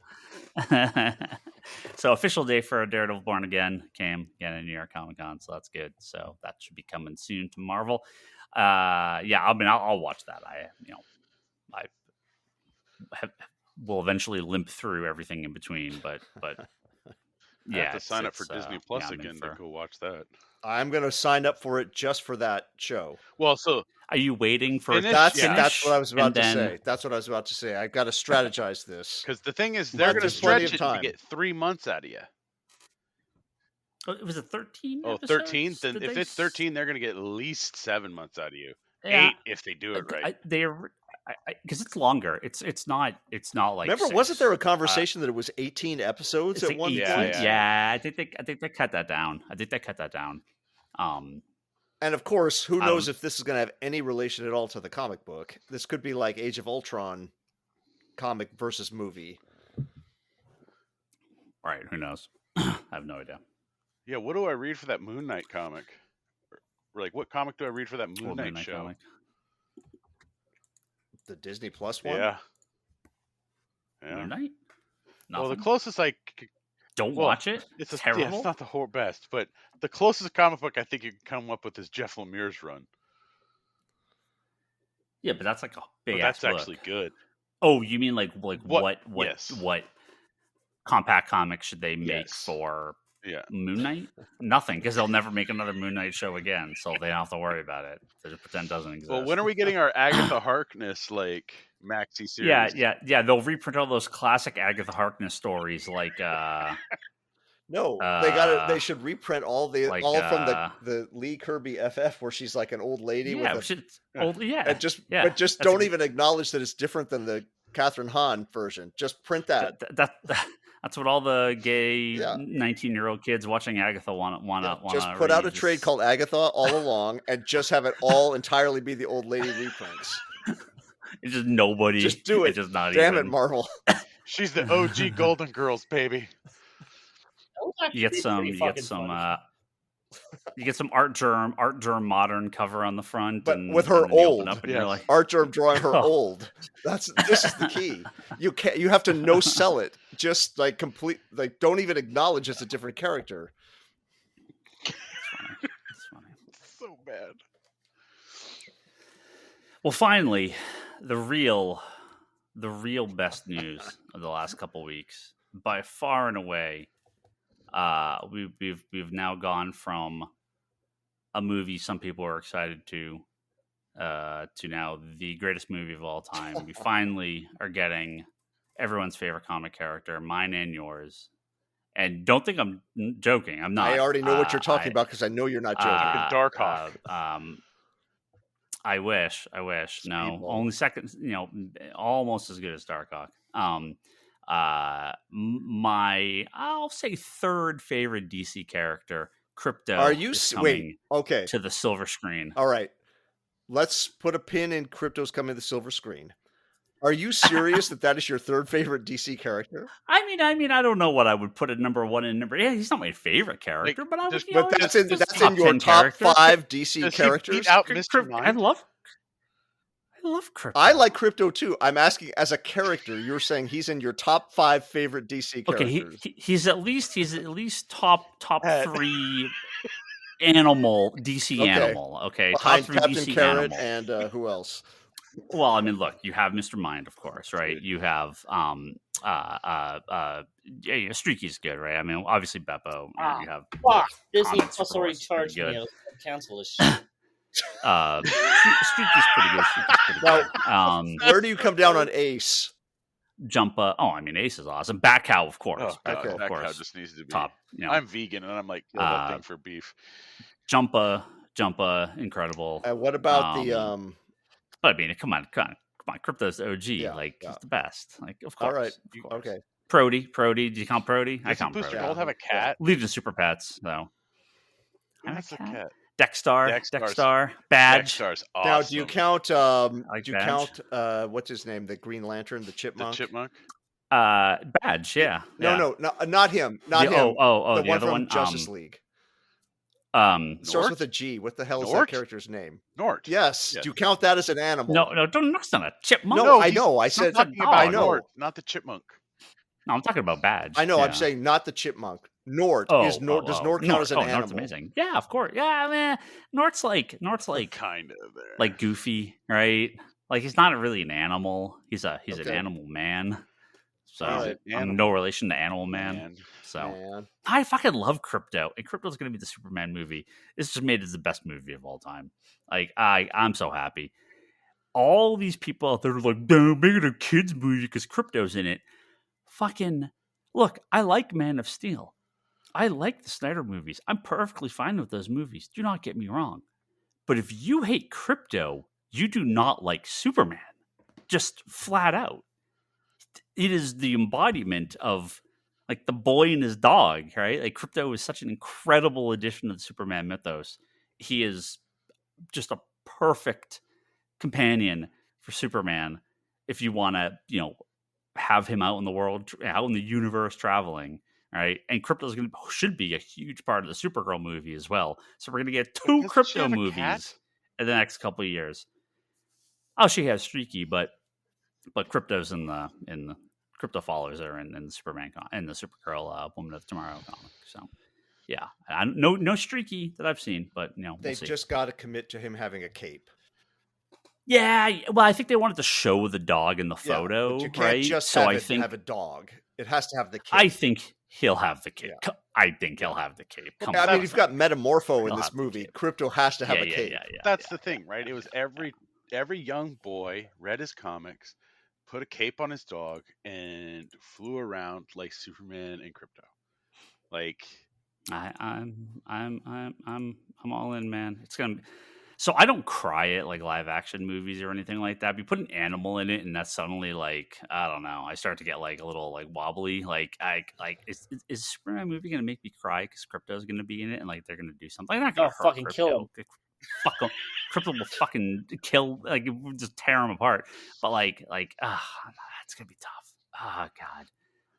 Speaker 1: So official day for Daredevil Born Again came again at New York Comic Con, so that's good. So that should be coming soon to Marvel. I'll watch that. I will eventually limp through everything in between, but
Speaker 2: I have to sign up for Disney Plus again to go watch that.
Speaker 3: I'm going to sign up for it just for that show.
Speaker 2: Well, so
Speaker 1: are you waiting for
Speaker 3: that's what I was about to say. That's what I was about to say. I've got to strategize this.
Speaker 2: Because the thing is, they're going to stretch it to get 3 months out of you.
Speaker 1: Oh, was it 13?
Speaker 2: Oh, 13? Then if it's 13, they're going to get at least 7 months out of you.
Speaker 1: Yeah.
Speaker 2: 8 if they do it right.
Speaker 1: because it's longer. It's not like
Speaker 3: Remember, wasn't there a
Speaker 1: 6.
Speaker 3: conversation that it was 18 episodes
Speaker 1: It's
Speaker 3: at
Speaker 1: like
Speaker 3: one
Speaker 1: 18.
Speaker 3: point?
Speaker 1: Yeah, I think they cut that down.
Speaker 3: And of course, who
Speaker 1: I
Speaker 3: knows
Speaker 1: don't-
Speaker 3: if this is going to have any relation at all to the comic book? This could be like Age of Ultron comic versus movie.
Speaker 1: Right? Who knows? I have no idea.
Speaker 2: Yeah, what do I read for that Moon Knight comic? Or like, what comic do I read for that Moon
Speaker 1: What
Speaker 2: Knight
Speaker 1: Moon Knight
Speaker 2: show?
Speaker 1: comic?
Speaker 3: The Disney Plus one?
Speaker 2: Yeah.
Speaker 1: Moon Knight?
Speaker 2: Well, the
Speaker 1: Nothing?
Speaker 2: closest I
Speaker 1: Don't
Speaker 2: well,
Speaker 1: watch it.
Speaker 2: it's
Speaker 1: terrible.
Speaker 2: it's not the whole best, but the closest comic book I think you can come up with is Jeff Lemire's run.
Speaker 1: Yeah, but that's like a
Speaker 2: But
Speaker 1: big.
Speaker 2: that's
Speaker 1: ass
Speaker 2: actually
Speaker 1: book.
Speaker 2: good.
Speaker 1: Oh, you mean like
Speaker 2: What-
Speaker 1: what
Speaker 2: yes.
Speaker 1: what compact comic should they make
Speaker 2: Yes.
Speaker 1: for
Speaker 2: Yeah.
Speaker 1: Moon Knight? Nothing, because they'll never make another Moon Knight show again, so they don't have to worry about it. They just pretend it doesn't exist.
Speaker 2: Well, when are we getting our Agatha Harkness like maxi series?
Speaker 1: Yeah. They'll reprint all those classic Agatha Harkness stories, like
Speaker 3: No, they should reprint all from
Speaker 1: uh,
Speaker 3: the Lee Kirby FF where she's like an old lady
Speaker 1: yeah,
Speaker 3: with
Speaker 1: but
Speaker 3: just
Speaker 1: that's
Speaker 3: don't even acknowledge that it's different than the Catherine Hahn version. Just print that.
Speaker 1: That's what all the gay
Speaker 3: Yeah.
Speaker 1: 19-year-old kids watching Agatha want
Speaker 3: Just put out a trade called Agatha all along and just have it all entirely be the old lady reprints.
Speaker 1: It's just nobody.
Speaker 3: Just do it.
Speaker 1: It's just not
Speaker 3: Damn
Speaker 1: even.
Speaker 3: it, Marvel.
Speaker 2: She's the OG Golden Girls, baby.
Speaker 1: You get some Art Germ modern cover on the front,
Speaker 3: But
Speaker 1: and,
Speaker 3: with her
Speaker 1: and then you open
Speaker 3: old.
Speaker 1: up and
Speaker 2: Yes.
Speaker 1: you're like,
Speaker 3: Art Germ drawing her
Speaker 1: Oh.
Speaker 3: old. This is the key. You have to no sell it. Just like don't even acknowledge it's a different character.
Speaker 1: it's funny.
Speaker 2: So bad.
Speaker 1: Well, finally, the real best news of the last couple weeks, by far and away, we've now gone from a movie some people are excited to now the greatest movie of all time. We finally are getting everyone's favorite comic character, mine and yours. And don't think I'm joking. I'm not.
Speaker 3: I already know what you're talking about because I know you're not joking.
Speaker 2: Darkhawk.
Speaker 1: I wish. No,
Speaker 3: Speedball.
Speaker 1: only second. Almost as good as Darkhawk. My I'll say third favorite DC character, Krypto.
Speaker 3: Are you
Speaker 1: is
Speaker 3: wait?
Speaker 1: coming
Speaker 3: Okay.
Speaker 1: to the silver screen?
Speaker 3: All right. Let's put a pin in Krypto's coming to the silver screen. Are you serious that is your third favorite DC character?
Speaker 1: I mean, I don't know what I would put at number one and number. Yeah, he's not my favorite character, but I would.
Speaker 2: just-
Speaker 3: But that's in
Speaker 1: just
Speaker 3: your
Speaker 1: 10
Speaker 3: top
Speaker 1: characters.
Speaker 3: 5 DC
Speaker 2: Does he
Speaker 3: characters.
Speaker 2: beat out
Speaker 1: Cryp-
Speaker 2: Mr.
Speaker 1: Cryp-
Speaker 2: Mind?
Speaker 1: I love Krypto.
Speaker 3: I like Krypto too. I'm asking as a character. You're saying he's in your top 5 favorite DC
Speaker 1: Okay,
Speaker 3: characters.
Speaker 1: he's at least top
Speaker 2: Head.
Speaker 1: 3 animal DC
Speaker 3: Okay.
Speaker 1: animal. Okay,
Speaker 3: Behind
Speaker 1: top 3
Speaker 3: Captain
Speaker 1: DC
Speaker 3: Carrot
Speaker 1: animal.
Speaker 3: and who else?
Speaker 1: Well, I mean, look, you have Mr. Mind, of course, right? You have Streaky's good, right? I mean, obviously Beppo. You have
Speaker 4: Fuck! Disney
Speaker 1: Comics,
Speaker 4: Plus
Speaker 1: of
Speaker 4: already
Speaker 1: course, pretty
Speaker 4: charged me.
Speaker 1: good.
Speaker 4: I was gonna cancel this shit.
Speaker 1: Streaky's pretty good.
Speaker 3: Now- Where do you come down on Ace?
Speaker 1: Jumpa. Oh, I mean, Ace is awesome. Batcow, of course.
Speaker 2: Oh,
Speaker 1: Batcow,
Speaker 3: okay.
Speaker 1: of
Speaker 2: that
Speaker 1: course.
Speaker 2: cow just needs to be.
Speaker 1: Top.
Speaker 2: I'm vegan and I'm like, kill that thing for beef.
Speaker 1: Jumpa, incredible.
Speaker 3: What about the
Speaker 1: But I mean, come on, Krypto's the OG.
Speaker 3: Yeah,
Speaker 1: like
Speaker 3: yeah.
Speaker 1: he's the best. Like, of course.
Speaker 3: all right?
Speaker 1: of course.
Speaker 3: Okay.
Speaker 1: Prody. Do you count Prody? I
Speaker 2: Doesn't
Speaker 1: count
Speaker 2: Booster
Speaker 1: Prody.
Speaker 2: Gold have a cat?
Speaker 1: Legion of Super Pets, though.
Speaker 2: Who
Speaker 1: I'm a
Speaker 2: has a
Speaker 1: cat.
Speaker 2: cat?
Speaker 1: Dexstar, Badge.
Speaker 2: Dextar's awesome.
Speaker 3: Now, do you count?
Speaker 1: like
Speaker 3: do you
Speaker 1: Badge.
Speaker 3: count? What's his name? The Green Lantern, the
Speaker 2: the
Speaker 3: Chipmunk.
Speaker 2: chipmunk?
Speaker 1: Badge, yeah.
Speaker 3: No, not him. Not him.
Speaker 1: Oh,
Speaker 3: the
Speaker 1: the
Speaker 3: one
Speaker 1: other
Speaker 3: from
Speaker 1: one.
Speaker 3: Justice League. Starts
Speaker 2: Nort?
Speaker 3: with a G. What the hell is that
Speaker 2: Nort?
Speaker 3: character's name?
Speaker 2: Nort.
Speaker 3: Yes.
Speaker 2: Yes.
Speaker 3: Do you count that as an animal?
Speaker 1: No, don't. That's not a chipmunk.
Speaker 3: No, I
Speaker 2: he's
Speaker 3: know. I
Speaker 2: I'm
Speaker 3: said.
Speaker 2: talking
Speaker 1: dog.
Speaker 2: about
Speaker 3: I know.
Speaker 2: Nort, not the chipmunk.
Speaker 1: No, I'm talking about Badge.
Speaker 3: I know.
Speaker 1: Yeah.
Speaker 3: I'm saying not the Chipmunk. Nort is Nort. Does Nort count as an animal?
Speaker 1: Nort's amazing. Yeah, of course. Yeah, I mean, Nort's like
Speaker 2: Kind of there.
Speaker 1: like Goofy, right? Like he's not really an animal. He's an
Speaker 3: Okay.
Speaker 1: animal man. So
Speaker 3: All right.
Speaker 1: I'm no relation to Animal Man.
Speaker 2: Man.
Speaker 1: So
Speaker 3: Man.
Speaker 1: I fucking love Krypto, and Krypto's going to be the Superman movie. This just made it the best movie of all time. Like I'm so happy. All these people out there are like, "Don't make it a kids movie because Krypto's in it." Fucking look, I like Man of Steel. I like the Snyder movies. I'm perfectly fine with those movies. Do not get me wrong. But if you hate Krypto, you do not like Superman. just flat out. It is the embodiment of like the boy and his dog, right? Like Krypto is such an incredible addition to the Superman mythos. He is just a perfect companion for Superman if you want to, have him out in the world, out in the universe traveling, right? And Krypto should be a huge part of the Supergirl movie as well. So we're going to get 2
Speaker 2: Doesn't she
Speaker 1: Krypto
Speaker 2: have a
Speaker 1: movies
Speaker 2: cat?
Speaker 1: in the next couple of years. Oh, she has Streaky, but Krypto's in the Krypto followers are in the Superman in the Supergirl Woman of Tomorrow comic. So yeah, no Streaky that I've seen, but we'll
Speaker 3: They've
Speaker 1: see.
Speaker 3: just got to commit to him having a cape.
Speaker 1: Yeah, well, I think they wanted to show the dog in the photo,
Speaker 3: but you can't
Speaker 1: right?
Speaker 3: just
Speaker 1: So
Speaker 3: have a dog. It has to have the cape.
Speaker 1: I think he'll have the cape.
Speaker 3: Yeah.
Speaker 1: I think he'll have the cape. Come
Speaker 3: I
Speaker 1: on,
Speaker 3: mean, you've got Metamorpho in
Speaker 1: He'll
Speaker 3: this
Speaker 1: have the
Speaker 3: movie.
Speaker 1: cape.
Speaker 3: Krypto has to have a cape.
Speaker 2: That's the thing, right? It was every young boy read his comics, put a cape on his dog, and flew around like Superman and Krypto. Like
Speaker 1: I'm all in, man. It's gonna be. So I don't cry at like live action movies or anything like that. But you put an animal in it, and that's suddenly like, I don't know. I start to get like a little like wobbly. Like is Superman movie gonna make me cry because Krypto's gonna be in it and like they're gonna do something? They're not gonna
Speaker 4: fucking
Speaker 1: Krypto.
Speaker 4: kill him.
Speaker 1: Fuck him. Krypto will fucking kill. Like it would just tear him apart. But it's gonna be tough. Oh God.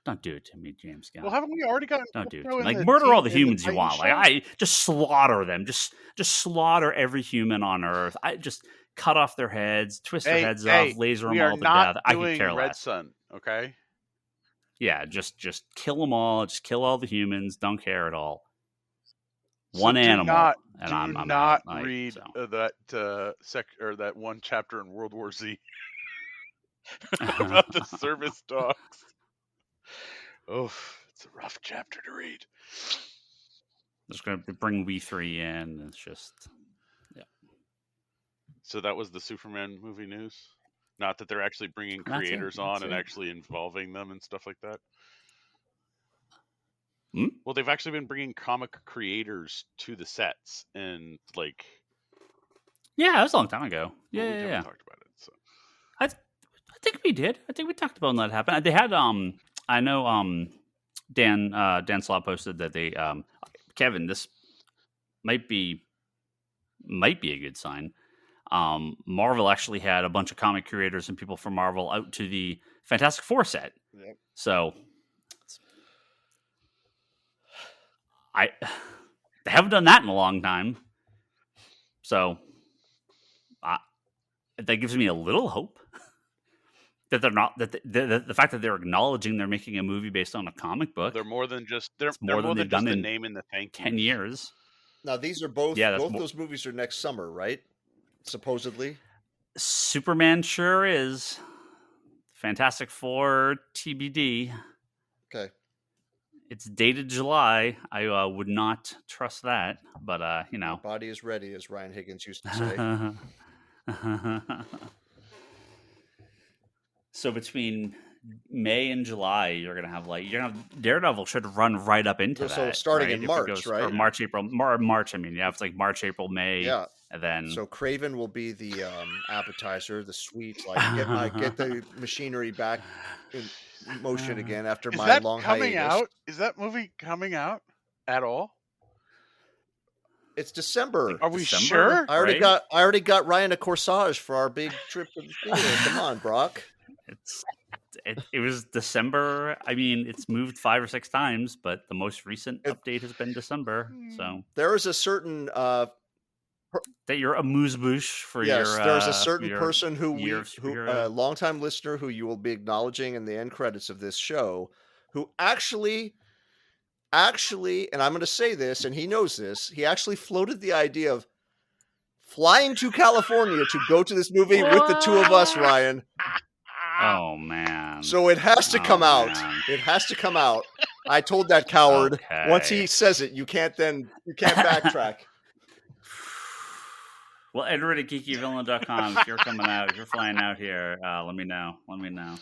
Speaker 1: Don't do it to me, James Gunn.
Speaker 2: Well, haven't we already got?
Speaker 1: Don't do it
Speaker 2: Krypto
Speaker 1: to me.
Speaker 2: in
Speaker 1: Like
Speaker 2: the
Speaker 1: murder
Speaker 2: team-
Speaker 1: all the
Speaker 2: in the
Speaker 1: humans you
Speaker 2: Titan
Speaker 1: want.
Speaker 2: show?
Speaker 1: Like I just slaughter them. Just slaughter every human on Earth. I just cut off their heads, twist their heads off, laser
Speaker 2: we
Speaker 1: them
Speaker 2: are
Speaker 1: all to
Speaker 2: not
Speaker 1: death. I could
Speaker 2: doing
Speaker 1: care
Speaker 2: Red
Speaker 1: less.
Speaker 2: Sun, okay?
Speaker 1: Yeah, just kill them all. Just kill all the humans. Don't care at all.
Speaker 2: So
Speaker 1: One
Speaker 2: do
Speaker 1: animal,
Speaker 2: not-
Speaker 1: and
Speaker 2: do
Speaker 1: I'm
Speaker 2: not
Speaker 1: out. Like,
Speaker 2: read
Speaker 1: so.
Speaker 2: that one chapter in World War Z about the service dogs. Oh, it's a rough chapter to read.
Speaker 1: Just gonna bring We3 in. It's just
Speaker 2: So that was the Superman movie news. Not that they're actually bringing
Speaker 1: That's it,
Speaker 2: creators on
Speaker 1: that's
Speaker 2: and
Speaker 1: it.
Speaker 2: actually involving them and stuff like that.
Speaker 1: Hmm?
Speaker 2: Well, they've actually been bringing comic creators to the sets, and like,
Speaker 1: yeah, that was a long time ago.
Speaker 2: well, we
Speaker 1: Yeah.
Speaker 2: haven't talked about it. So
Speaker 1: I think we did. I think we talked about when that happened. They had I know Dan Slott posted that they Kevin, this might be a good sign. Marvel actually had a bunch of comic creators and people from Marvel out to the Fantastic Four set.
Speaker 3: Yep.
Speaker 1: So they haven't done that in a long time. So that gives me a little hope that they're not the fact that they're acknowledging they're making a movie based on a comic book.
Speaker 2: they're more than just
Speaker 1: It's
Speaker 2: they're
Speaker 1: more
Speaker 2: more
Speaker 1: than
Speaker 2: than
Speaker 1: they've done
Speaker 2: just the
Speaker 1: in
Speaker 2: name and the thank
Speaker 1: 10
Speaker 2: yous.
Speaker 1: years.
Speaker 3: Now these are both
Speaker 1: Yeah, that's
Speaker 3: both
Speaker 1: more-
Speaker 3: those movies are next summer, right? Supposedly.
Speaker 1: Superman sure is. Fantastic Four TBD.
Speaker 3: Okay.
Speaker 1: It's dated July. I would not trust that, but
Speaker 3: My body is ready, as Ryan Higgins used to say.
Speaker 1: So between May and July, you're gonna have Daredevil should run right up into
Speaker 3: So
Speaker 1: that.
Speaker 3: starting
Speaker 1: right?
Speaker 3: in
Speaker 1: If it
Speaker 3: March,
Speaker 1: goes-
Speaker 3: right?
Speaker 1: Or March, April, March. I mean, yeah, it's like March, April, May,
Speaker 3: Yeah.
Speaker 1: and then
Speaker 3: So Craven will be the appetizer, the sweet. Like get the machinery back in motion again after
Speaker 2: Is
Speaker 3: my
Speaker 2: that
Speaker 3: long
Speaker 2: coming
Speaker 3: hiatus.
Speaker 2: out? Is that movie coming out at all?
Speaker 3: It's December.
Speaker 2: Are we
Speaker 1: December?
Speaker 2: sure?
Speaker 3: I already
Speaker 1: right?
Speaker 3: got Ryan a corsage for our big trip to the theater. Come on, Brock.
Speaker 1: It was December. I mean, it's moved 5 or 6 times, but the most recent update has been December. So
Speaker 3: There is a certain
Speaker 1: that you're a amuse-bouche for
Speaker 3: yes,
Speaker 1: your.
Speaker 3: there's a certain
Speaker 1: your
Speaker 3: person who
Speaker 1: year
Speaker 3: a
Speaker 1: of superhero.
Speaker 3: longtime listener who you will be acknowledging in the end credits of this show, who actually, and I'm going to say this, and he knows this, he actually floated the idea of flying to California to go to this movie with the two of us, Ryan.
Speaker 1: Oh man!
Speaker 3: So it has to come out.
Speaker 1: Man.
Speaker 3: It has to come out. I told that coward
Speaker 1: Okay.
Speaker 3: once he says it, you can't backtrack.
Speaker 1: Well, Edward at geekyvillain.com. If you're coming out, if you're flying out here, let me know. Let me know.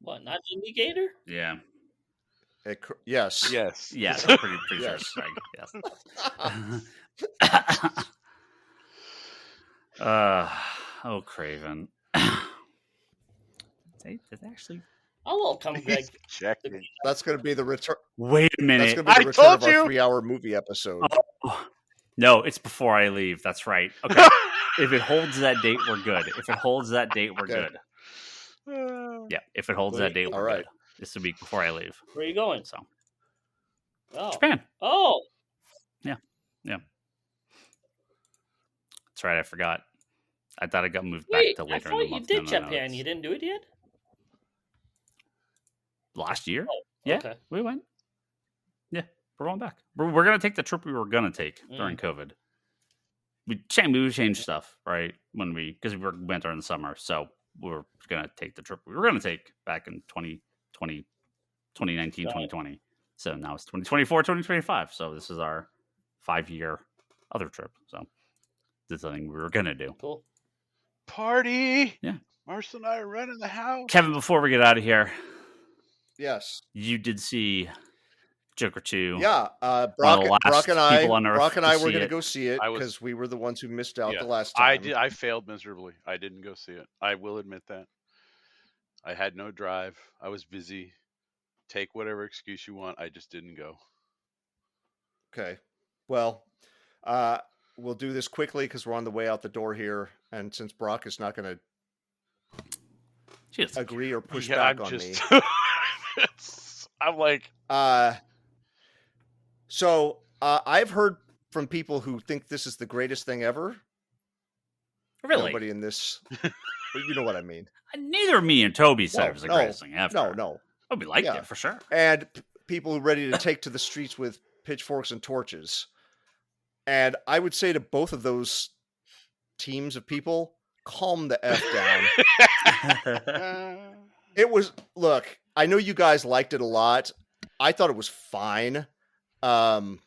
Speaker 4: What? Not Indicator?
Speaker 1: Yeah.
Speaker 3: Yes.
Speaker 2: Yes.
Speaker 1: Yes. I'm pretty
Speaker 3: Yes.
Speaker 1: sure. Yes. Oh, Craven. Did they actually?
Speaker 4: Oh, welcome, Greg.
Speaker 2: He's checking.
Speaker 3: That's going to be the return.
Speaker 1: Wait a
Speaker 3: That's
Speaker 1: minute.
Speaker 3: going to be the
Speaker 2: I
Speaker 3: return
Speaker 2: told
Speaker 3: of our
Speaker 2: you!
Speaker 3: 3-hour movie episode.
Speaker 1: Oh, no, it's before I leave. That's right. Okay. If it holds that date, we're good. If it holds that date, we're
Speaker 3: Okay.
Speaker 1: good. Yeah. If it holds that date, we're
Speaker 3: All right.
Speaker 1: good. It's the week before I leave.
Speaker 4: Where are you going?
Speaker 1: So
Speaker 4: Oh.
Speaker 1: Japan.
Speaker 4: Oh.
Speaker 1: Yeah. That's right. I forgot. I thought it got moved back
Speaker 4: Wait,
Speaker 1: to
Speaker 4: I
Speaker 1: later in
Speaker 4: thought
Speaker 1: the
Speaker 4: you
Speaker 1: month.
Speaker 4: did
Speaker 1: No,
Speaker 4: Japan.
Speaker 1: it's
Speaker 4: You didn't do it yet?
Speaker 1: last year.
Speaker 4: Oh,
Speaker 1: Yeah,
Speaker 4: okay.
Speaker 1: we went. Yeah, we're going back. We're gonna take the trip we were gonna take during COVID. We changed stuff, right? Because we went during the summer, so we're gonna take the trip we were gonna take back in 2020, 2019, 2020. So now it's 2024, 2025. So this is our 5-year other trip. So this is something we were gonna do.
Speaker 4: Cool.
Speaker 2: Party.
Speaker 1: Yeah.
Speaker 2: Marcel and I are running the house.
Speaker 1: Kevin, before we get out of here,
Speaker 3: Yes.
Speaker 1: you did see Joker 2.
Speaker 3: Yeah.
Speaker 1: One
Speaker 3: Brock,
Speaker 1: of the last
Speaker 3: Brock and I,
Speaker 1: people on Earth
Speaker 3: Brock and
Speaker 1: to
Speaker 3: I were
Speaker 1: see
Speaker 3: going to
Speaker 1: it.
Speaker 3: go see it
Speaker 2: I was-
Speaker 3: because we were the ones who missed out
Speaker 2: Yeah.
Speaker 3: the last time.
Speaker 2: I failed miserably. I didn't go see it. I will admit that. I had no drive. I was busy. Take whatever excuse you want. I just didn't go.
Speaker 3: Okay. Well, we'll do this quickly because we're on the way out the door here, and since Brock is not going to agree or push back on me.
Speaker 2: I'm like,
Speaker 3: so I've heard from people who think this is the greatest thing ever.
Speaker 1: Really?
Speaker 3: Nobody in this, you know what I mean.
Speaker 1: Neither me and Toby said it was the greatest thing ever.
Speaker 3: No.
Speaker 1: Oh, we liked it for sure.
Speaker 3: And people who are ready to take to the streets with pitchforks and torches. And I would say to both of those teams of people, calm the F down. It was, look, I know you guys liked it a lot. I thought it was fine. I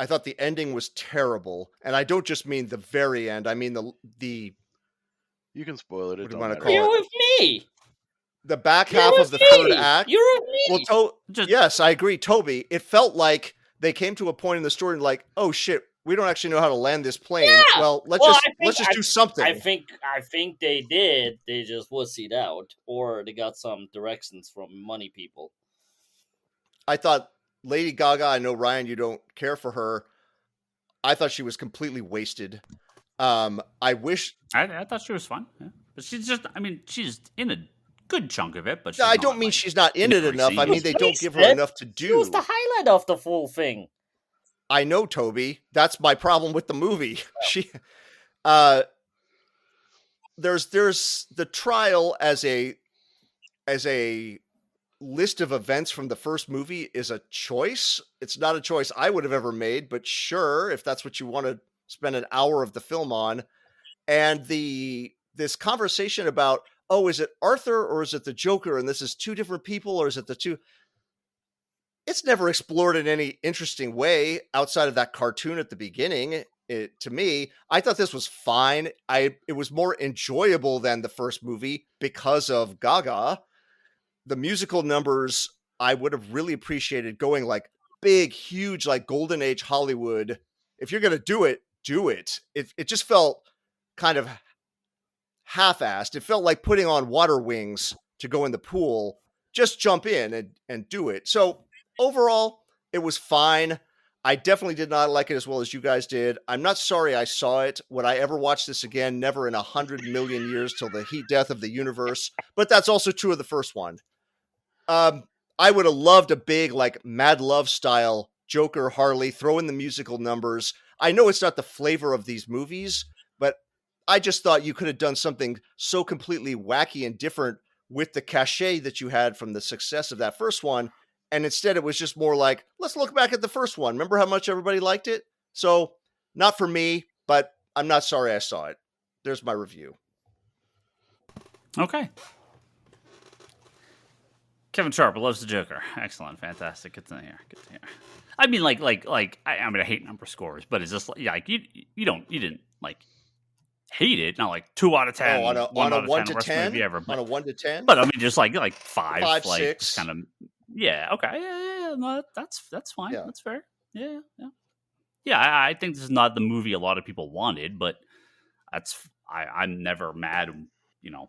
Speaker 3: thought the ending was terrible. And I don't just mean the very end. I mean the
Speaker 2: you can spoil it.
Speaker 3: What
Speaker 2: It
Speaker 3: do you
Speaker 2: don't
Speaker 3: wanna
Speaker 2: matter.
Speaker 3: call
Speaker 4: You're
Speaker 3: it?
Speaker 4: with me.
Speaker 3: The back
Speaker 4: You're
Speaker 3: half
Speaker 4: with
Speaker 3: of the
Speaker 4: me.
Speaker 3: third act.
Speaker 4: You're with me.
Speaker 3: Well, yes, I agree, Toby. It felt like they came to a point in the story like, oh shit, we don't actually know how to land this plane.
Speaker 4: Yeah.
Speaker 3: Well, let's just do something.
Speaker 4: I think they did. They just wussied out, or they got some directions from money people.
Speaker 3: I thought Lady Gaga, I know Ryan, you don't care for her. I thought she was completely wasted. I wish
Speaker 1: I thought she was fun. Yeah. But she's just, I mean, she's in a good chunk of it, but she's
Speaker 3: I
Speaker 1: not,
Speaker 3: don't mean
Speaker 1: like,
Speaker 3: she's not in it enough. I mean, they don't give her
Speaker 4: wasted.
Speaker 3: enough to do.
Speaker 4: She was the highlight of the full thing.
Speaker 3: I know, Toby. That's my problem with the movie. She, there's the trial as a list of events from the first movie is a choice. It's not a choice I would have ever made, but sure, if that's what you want to spend an hour of the film on. And this conversation about, oh, is it Arthur or is it the Joker? And this is two different people, or is it the two? It's never explored in any interesting way outside of that cartoon at the beginning. To me, I thought this was fine. It was more enjoyable than the first movie because of Gaga. The musical numbers, I would have really appreciated going like big, huge, like Golden Age Hollywood. If you're going to do it, do it. It just felt kind of half-assed. It felt like putting on water wings to go in the pool. Just jump in and do it. So overall, it was fine. I definitely did not like it as well as you guys did. I'm not sorry I saw it. Would I ever watch this again? Never in 100 million years till the heat death of the universe. But that's also true of the first one. I would have loved a big, like, Mad Love style Joker Harley, throw in the musical numbers. I know it's not the flavor of these movies, but I just thought you could have done something so completely wacky and different with the cachet that you had from the success of that first one. And instead it was just more like, let's look back at the first one. Remember how much everybody liked it? So not for me, but I'm not sorry I saw it. There's my review.
Speaker 1: Okay. Kevin Sharp loves the Joker. Excellent, fantastic. Good to hear. Good to hear. I mean, I mean, I hate number scores, but it's just like you didn't like hate it. Not like 2 out of 10.
Speaker 3: On a 1 to 10.
Speaker 1: Ever, but,
Speaker 3: on a 1 to 10.
Speaker 1: But I mean, just like 5, like
Speaker 3: 6.
Speaker 1: Kind of. Yeah. Okay. Yeah. No, that's fine.
Speaker 3: Yeah.
Speaker 1: That's fair. Yeah. Yeah, I think this is not the movie a lot of people wanted, but I'm never mad.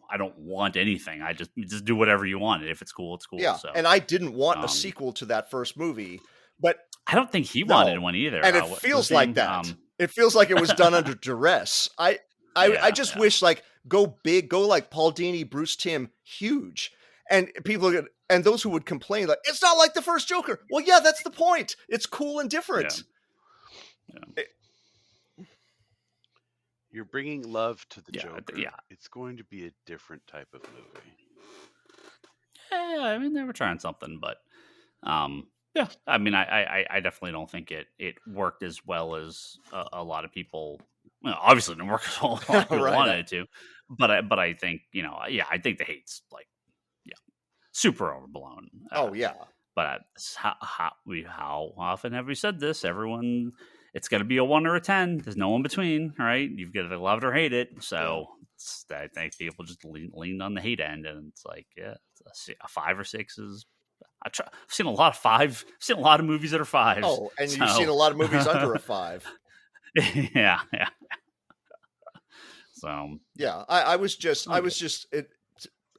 Speaker 1: I don't want anything. I just do whatever you want. If it's cool, it's cool.
Speaker 3: Yeah,
Speaker 1: So,
Speaker 3: and I didn't want a sequel to that first movie, but
Speaker 1: I don't think he wanted one either.
Speaker 3: And it feels like that. It feels like it was done under duress. I just wish, like, go big, go like Paul Dini, Bruce Timm, huge. And and those who would complain, like, it's not like the first Joker. Well, yeah, that's the point. It's cool and different.
Speaker 1: Yeah.
Speaker 2: You're bringing love to the Joker.
Speaker 1: Yeah.
Speaker 2: It's going to be a different type of movie.
Speaker 1: Yeah, I mean, they were trying something, but yeah, I mean, I definitely don't think it worked as well as a lot of people. Well, obviously, it didn't work as well as a lot of people wanted it to. But I think I think the hate's like super overblown.
Speaker 3: Oh yeah.
Speaker 1: But how often have we said this? Everyone, it's going to be a 1 or a 10. There's no in between, right? You've got to love it or hate it. So I think people just leaned on the hate end, and it's like, a 5 or 6 is. I've seen a lot of 5. I've seen a lot of movies that are 5s.
Speaker 3: Oh, and you've seen a lot of movies under a 5.
Speaker 1: Yeah. So
Speaker 3: yeah, I was just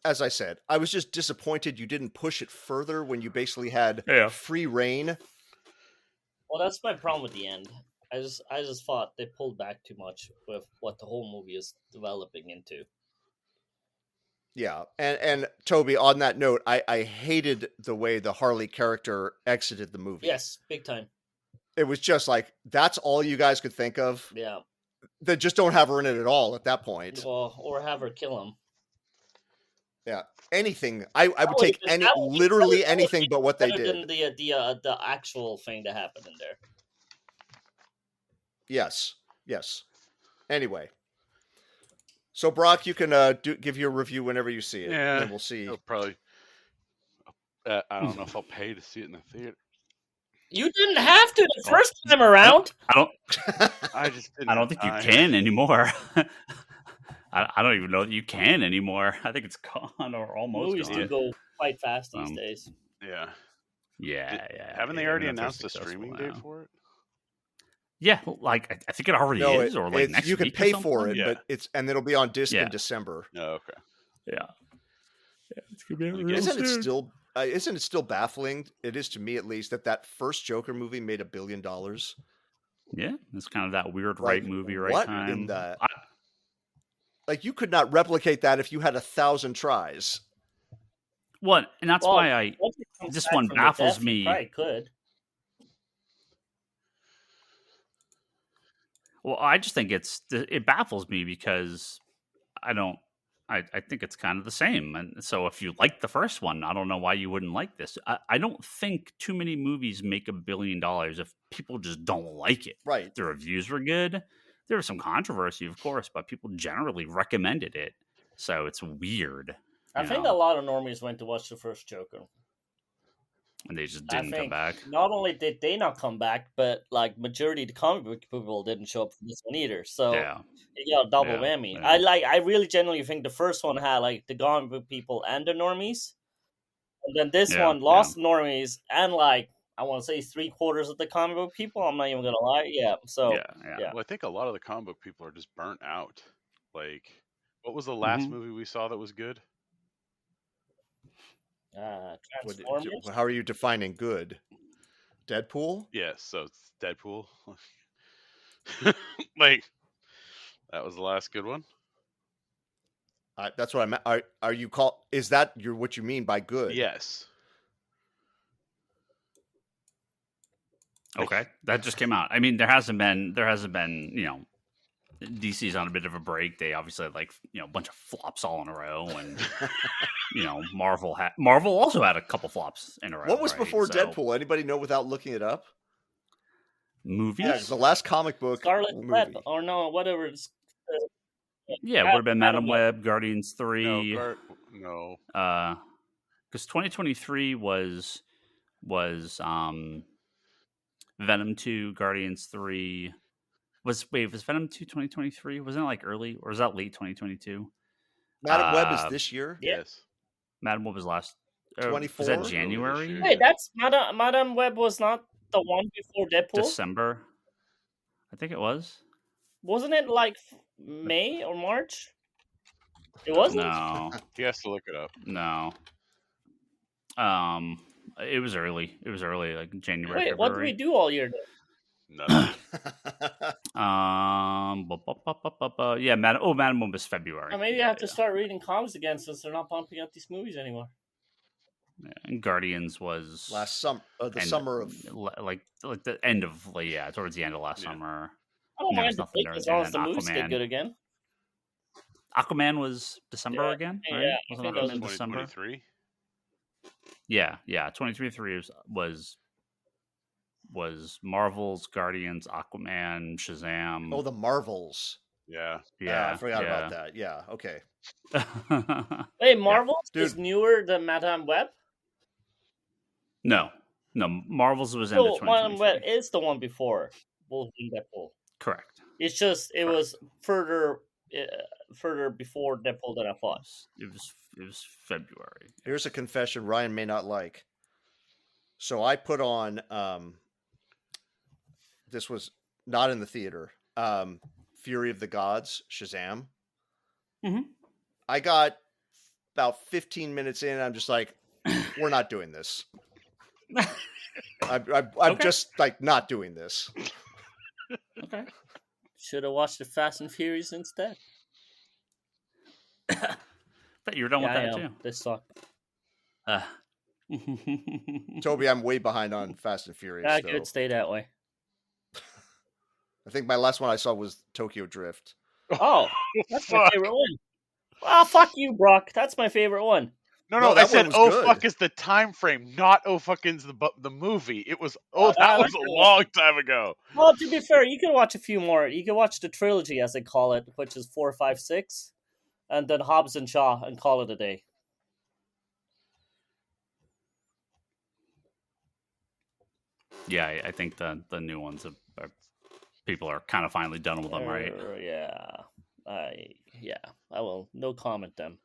Speaker 3: as I said, I was just disappointed you didn't push it further when you basically had free reign.
Speaker 4: Well, that's my problem with the end. I just thought they pulled back too much with what the whole movie is developing into.
Speaker 3: Yeah, and Toby, on that note, I hated the way the Harley character exited the movie.
Speaker 4: Yes, big time.
Speaker 3: It was just like, that's all you guys could think of?
Speaker 4: Yeah.
Speaker 3: They just don't have her in it at all at that point.
Speaker 4: Well, or have her kill him.
Speaker 3: Yeah, anything. I would take literally anything but what they did.
Speaker 4: Than the actual thing that happened in there.
Speaker 3: Yes. Anyway. So, Brock, you can give your review whenever you see it.
Speaker 2: Yeah,
Speaker 3: and we'll see.
Speaker 2: I'll probably. I don't know if I'll pay to see it in the theater.
Speaker 4: You didn't have to the first time around.
Speaker 2: I just didn't.
Speaker 1: I don't think you can anymore. I don't even know that you can anymore. I think it's gone or almost
Speaker 4: Movies
Speaker 1: gone.
Speaker 4: do go quite fast these days.
Speaker 2: Yeah. Haven't they already announced a streaming date for it?
Speaker 1: Yeah, like I think it already is, or like next
Speaker 3: you can
Speaker 1: week
Speaker 3: pay
Speaker 1: or
Speaker 3: for it,
Speaker 1: something.
Speaker 3: but and it'll be on disc in December.
Speaker 2: Oh, okay.
Speaker 1: Yeah, it's gonna be real
Speaker 3: Isn't
Speaker 1: soon.
Speaker 3: it still baffling? It is to me, at least, that first Joker movie made $1 billion.
Speaker 1: Yeah, it's kind of that weird right movie, right
Speaker 3: what
Speaker 1: time.
Speaker 3: In the, like, you could not replicate that if you had 1,000 tries.
Speaker 1: What? And that's why this one baffles me.
Speaker 4: Probably could.
Speaker 1: Well, I just think it baffles me because I think it's kind of the same. And so if you like the first one, I don't know why you wouldn't like this. I don't think too many movies make $1 billion if people just don't like it.
Speaker 3: Right.
Speaker 1: The reviews were good. There was some controversy, of course, but people generally recommended it. So it's weird.
Speaker 4: I think a lot of normies went to watch the first Joker.
Speaker 1: And they just didn't come back.
Speaker 4: Not only did they not come back, but like majority of the comic book people didn't show up for this one either. So you got a double whammy. Yeah. I really genuinely think the first one had like the comic book people and the normies. And then this one lost the normies and like I want to say 3/4 of the comic book people. I'm not even gonna lie. Yeah. So yeah.
Speaker 2: Well, I think a lot of the comic book people are just burnt out. Like, what was the last movie we saw that was good?
Speaker 4: Transformers.
Speaker 3: How are you defining good? Deadpool?
Speaker 2: Yes, so it's Deadpool. Like, that was the last good one.
Speaker 3: That's what I meant. Are you is that what you mean by good?
Speaker 2: Yes.
Speaker 1: Okay, that just came out. I mean, there hasn't been, DC's on a bit of a break. They obviously had a bunch of flops all in a row, and Marvel also had a couple flops in a row.
Speaker 3: What was before Deadpool? Anybody know without looking it up?
Speaker 1: Movies?
Speaker 3: Yeah, the last comic book.
Speaker 4: Scarlet
Speaker 3: movie.
Speaker 4: Web, or no, whatever. It's,
Speaker 1: yeah, it would have been Madam Web, Guardians 3.
Speaker 2: No.
Speaker 1: Because 2023 was Venom 2, Guardians 3. Was Venom 2 2023? Wasn't it like early, or was that late 2022?
Speaker 3: Madam Web is this year?
Speaker 2: Yes.
Speaker 1: Madam Web was last
Speaker 3: 24.
Speaker 1: Was that January?
Speaker 4: Hey, that's Madam Web was not the one before Deadpool?
Speaker 1: December. I think it was.
Speaker 4: Wasn't it like May or March? It wasn't?
Speaker 1: No.
Speaker 2: He has to look it up.
Speaker 1: No. It was early. It was early, like January,
Speaker 4: Wait,
Speaker 1: February.
Speaker 4: what do we do all year then?
Speaker 2: Nothing.
Speaker 1: Yeah, Madam Web was February.
Speaker 4: Maybe I have to start reading comics again since they're not pumping out these movies anymore.
Speaker 1: Yeah, and Guardians was
Speaker 3: last summer, the summer of
Speaker 1: like the end of towards the end of last summer.
Speaker 4: I don't
Speaker 1: There
Speaker 4: mind
Speaker 1: was
Speaker 4: the
Speaker 1: nothing
Speaker 4: break
Speaker 1: there.
Speaker 4: as long as
Speaker 1: And
Speaker 4: the
Speaker 1: then
Speaker 4: movies get
Speaker 1: Aquaman.
Speaker 4: good again.
Speaker 1: Aquaman was December
Speaker 4: Yeah,
Speaker 1: again,
Speaker 4: yeah,
Speaker 1: right?
Speaker 4: I
Speaker 1: Wasn't
Speaker 4: think that was
Speaker 1: Aquaman December?
Speaker 2: 2023.
Speaker 1: Yeah. 2023 was Marvel's, Guardians, Aquaman, Shazam.
Speaker 3: the Marvels.
Speaker 2: Yeah.
Speaker 3: I forgot about that. Yeah, okay.
Speaker 4: Hey, Marvel is
Speaker 3: Dude.
Speaker 4: newer than Madame Web?
Speaker 1: No, Marvel's was end of
Speaker 4: So Madame
Speaker 1: 2023.
Speaker 4: Web is the one before Wolverine Deadpool.
Speaker 1: Correct.
Speaker 4: It's just it was further before Deadpool than I thought.
Speaker 1: It was February.
Speaker 3: Here's a confession Ryan may not like. So I put on this was not in the theater. Fury of the Gods, Shazam.
Speaker 1: Mm-hmm.
Speaker 3: I got about 15 minutes in. I'm just like, we're not doing this. I'm
Speaker 1: Okay.
Speaker 3: just like not doing this.
Speaker 1: Okay.
Speaker 4: Should have watched the Fast and Furious instead.
Speaker 1: But you're done with that too.
Speaker 4: This sucked.
Speaker 3: Toby, I'm way behind on Fast and Furious.
Speaker 4: I
Speaker 3: though.
Speaker 4: could stay that way.
Speaker 3: I think my last one I saw was Tokyo Drift.
Speaker 4: Oh, that's my favorite one. Oh, fuck you, Brock. That's my favorite one.
Speaker 2: No,
Speaker 3: No,
Speaker 2: I
Speaker 3: that
Speaker 2: said,
Speaker 3: one was good.
Speaker 2: fuck is the time frame, not fuck is the movie. It was, that
Speaker 4: I
Speaker 2: was
Speaker 4: like
Speaker 2: a
Speaker 4: that
Speaker 2: long time ago.
Speaker 4: Well, to be fair, you can watch a few more. You can watch the trilogy, as they call it, which is 4, 5, 6, and then Hobbs and Shaw, and call it a day.
Speaker 1: Yeah, I think the new ones are people are kind of finally done with them, right?
Speaker 4: I will no comment them.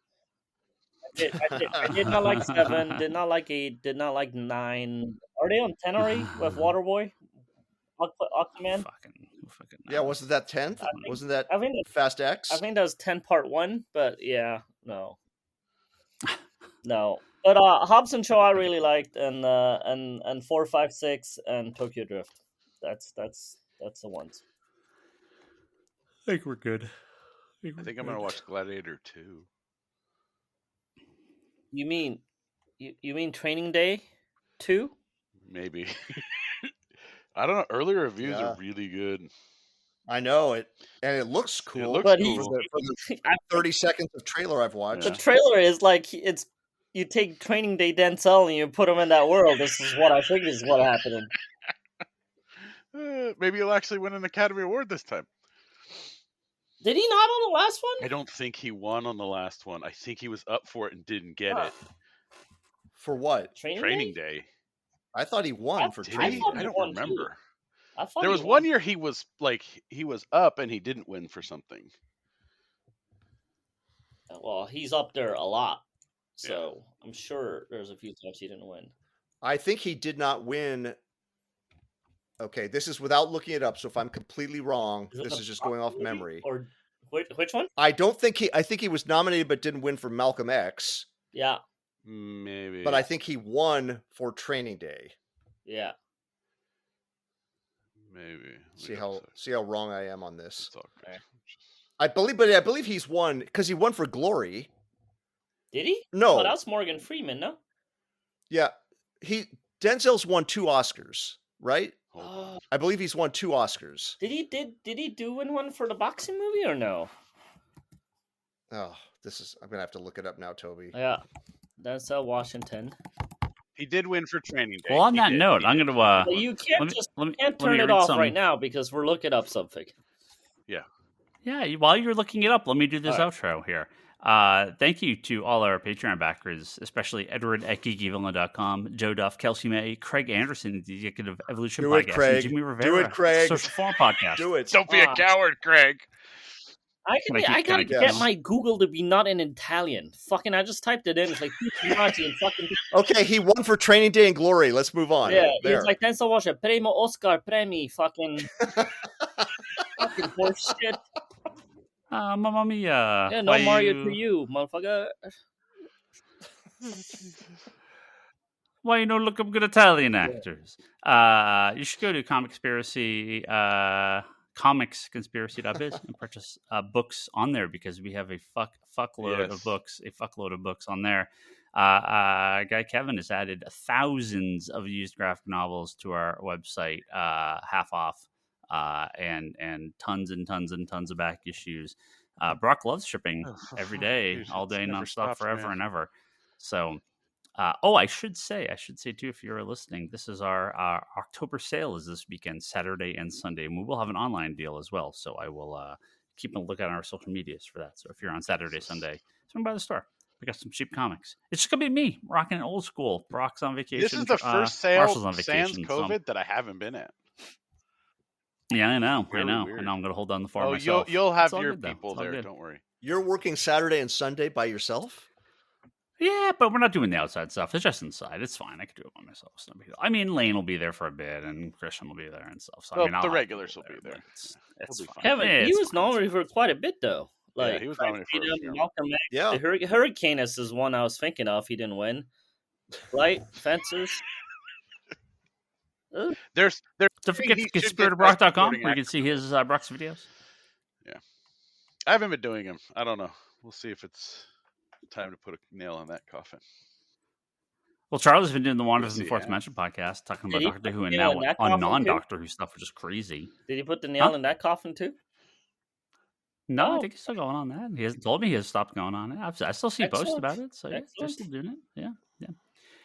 Speaker 4: I did not like 7, did not like 8, did not like 9. Are they on 10 already with Waterboy? Aquaman?
Speaker 1: Fucking
Speaker 3: Yeah, wasn't that 10th? Wasn't that
Speaker 4: I think
Speaker 3: Fast X?
Speaker 4: I think that was 10 part 1, but yeah, no. No. But Hobbs and Shaw I really liked, and 4, 5, 6, and Tokyo Drift. That's the ones.
Speaker 1: I think we're good.
Speaker 2: I think I'm going to watch Gladiator 2.
Speaker 4: You mean Training Day 2?
Speaker 2: Maybe. I don't know. Early reviews
Speaker 3: Yeah.
Speaker 2: are really good.
Speaker 3: I know it, and it looks cool.
Speaker 2: It looks
Speaker 4: But
Speaker 2: cool.
Speaker 3: For the 30 seconds of trailer I've watched.
Speaker 4: The trailer is like you take Training Day Denzel and you put him in that world. This is what I think is what happened.
Speaker 2: Maybe he'll actually win an Academy Award this time.
Speaker 4: Did he not on the last one?
Speaker 2: I don't think he won on the last one. I think he was up for it and didn't get it.
Speaker 3: For what?
Speaker 2: Training Day.
Speaker 3: I thought he won for
Speaker 2: Did
Speaker 3: Training
Speaker 2: he?
Speaker 3: Day.
Speaker 2: I don't remember.
Speaker 4: There
Speaker 2: was one year he was up and he didn't win for something.
Speaker 4: Well, he's up there a lot, so I'm sure there's a few times he didn't win.
Speaker 3: I think he did not win. Okay, this is without looking it up. So if I'm completely wrong, this is just going off memory.
Speaker 4: Or which one?
Speaker 3: I think he was nominated but didn't win for Malcolm X.
Speaker 4: Yeah.
Speaker 2: Maybe.
Speaker 3: But I think he won for Training Day.
Speaker 4: Yeah.
Speaker 2: Maybe.
Speaker 3: See how wrong I am on this.
Speaker 2: Okay.
Speaker 3: I believe he's won because he won for Glory.
Speaker 4: Did he?
Speaker 3: No,
Speaker 4: that was Morgan Freeman, no?
Speaker 3: Yeah, Denzel's won 2 Oscars, right? I believe he's won 2 Oscars.
Speaker 4: Did he win one for the boxing movie or no?
Speaker 3: Oh, I'm gonna have to look it up now, Toby.
Speaker 4: Yeah, Denzel Washington.
Speaker 2: He did win for Training Day.
Speaker 1: Well, on that note, I'm gonna.
Speaker 4: You can't can't turn
Speaker 1: me
Speaker 4: it
Speaker 1: read
Speaker 4: off
Speaker 1: some-
Speaker 4: right now because we're looking up something.
Speaker 1: Yeah, while you're looking it up, let me do this outro here. Thank you to all our Patreon backers, especially Edward at geekyvillain.com, Joe Duff, Kelsey May, Craig Anderson, the Executive Evolution
Speaker 3: Do it,
Speaker 1: Podcast,
Speaker 3: Craig.
Speaker 1: and Jimmy Rivera,
Speaker 3: Do it, Craig.
Speaker 1: Social Forum Podcast.
Speaker 3: Do it.
Speaker 2: Don't be a coward, Craig.
Speaker 4: I gotta
Speaker 3: Yes.
Speaker 4: get my Google to be not in Italian. Fucking, I just typed it in. It's like and fucking.
Speaker 3: Okay, he won for Training Day and Glory. Let's move on.
Speaker 4: Yeah,
Speaker 3: There.
Speaker 4: it's like Denzel Washington, Primo Oscar Premi, fucking. Fucking horse shit.
Speaker 1: Mamma Mia.
Speaker 4: Yeah, no Mario to you, motherfucker.
Speaker 1: Why you don't look up good Italian actors? You should go to comicsconspiracy.biz and purchase books on there because we have a fuckload of books on there. Guy Kevin has added thousands of used graphic novels to our website, half off, and tons and tons and tons of back issues. Brock loves shipping every day, all day, nonstop, forever and ever. So. I should say too, if you're listening, this is our October sale is this weekend, Saturday and Sunday, and we will have an online deal as well. So I will keep a look at our social medias for that. So if you're on Saturday, Sunday, swing by the store. We got some cheap comics. It's just gonna be me rocking an old school. Brock's on vacation.
Speaker 2: This is the first sale sans COVID that I haven't been at.
Speaker 1: Yeah, I know.
Speaker 2: Really
Speaker 1: I know.
Speaker 2: weird.
Speaker 1: I know. I'm gonna hold down the fort myself.
Speaker 2: You'll have your people there. Don't worry.
Speaker 3: You're working Saturday and Sunday by yourself?
Speaker 1: Yeah, but we're not doing the outside stuff. It's just inside. It's fine. I could do it by myself. It's no big deal. I mean, Lane will be there for a bit, and Christian will be there and stuff. So
Speaker 2: well,
Speaker 1: I mean,
Speaker 2: the regulars will be there.
Speaker 1: It's fine.
Speaker 4: Kevin, he was nominated for quite a bit, though.
Speaker 2: Like, yeah, he was nominated for
Speaker 4: Malcolm X. Yeah. Hurricanus is one I was thinking of. He didn't win. Right? Fences.
Speaker 2: There's
Speaker 1: don't forget conspiratobrock.com where you can see his Brock's videos.
Speaker 2: Yeah. I haven't been doing them. I don't know. We'll see if it's time to put a nail on that coffin.
Speaker 1: Well, Charlie's been doing the Wonders in the Fourth Dimension podcast, talking about Doctor Who and now on non-Doctor Who stuff, which is crazy.
Speaker 4: Did he put the nail in that coffin too?
Speaker 1: No, I think he's still going on that. He hasn't told me he has stopped going on it. I still see posts about it, so yeah, they're still doing it. Yeah.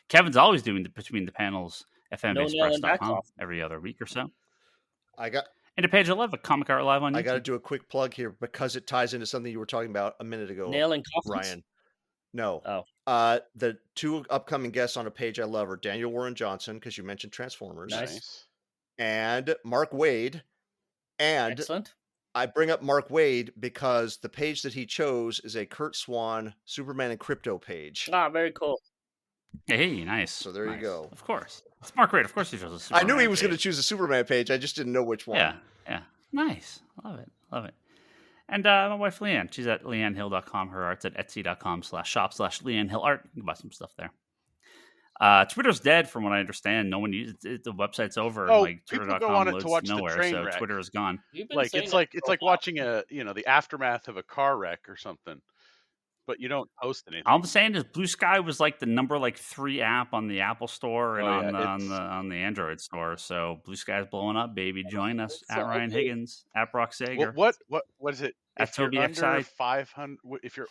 Speaker 1: Kevin's always doing the Between the Panels FMExpress.com every other week or so. And to page 11, Comic Art Live on YouTube.
Speaker 3: I got to do a quick plug here because it ties into something you were talking about a minute ago.
Speaker 4: Nailing coffins?
Speaker 3: Ryan. No.
Speaker 4: Oh.
Speaker 3: The two upcoming guests on a page I love are Daniel Warren Johnson, because you mentioned Transformers.
Speaker 2: Nice.
Speaker 3: And Mark Waid. And
Speaker 4: excellent.
Speaker 3: I bring up Mark Waid because the page that he chose is a Kurt Swan Superman and Krypto page.
Speaker 4: Ah, very cool.
Speaker 1: Hey, nice.
Speaker 3: So there you go.
Speaker 1: Of course. It's Mark Waid. Of course he chose a Superman
Speaker 3: I knew he was going to choose a Superman page. I just didn't know which one.
Speaker 1: Yeah. Nice. Love it. And my wife, Leanne, she's at leannehill.com. Her art's at etsy.com/shop/leannehill.art. You can buy some stuff there. Twitter's dead, from what I understand. No one uses it. The website's over.
Speaker 2: Oh,
Speaker 1: like,
Speaker 2: people go on it to watch
Speaker 1: nowhere,
Speaker 2: the train
Speaker 1: so
Speaker 2: wreck.
Speaker 1: Twitter is gone.
Speaker 2: Like it's like watching the aftermath of a car wreck or something. But you don't post anything.
Speaker 1: All I'm saying is Blue Sky was like the number 3 app on the Apple Store and on the Android store. So Blue Sky's blowing up, baby. Join us at Ryan Higgins, at Brock Sager.
Speaker 2: What is it?
Speaker 1: At Toby
Speaker 2: under 500, if you're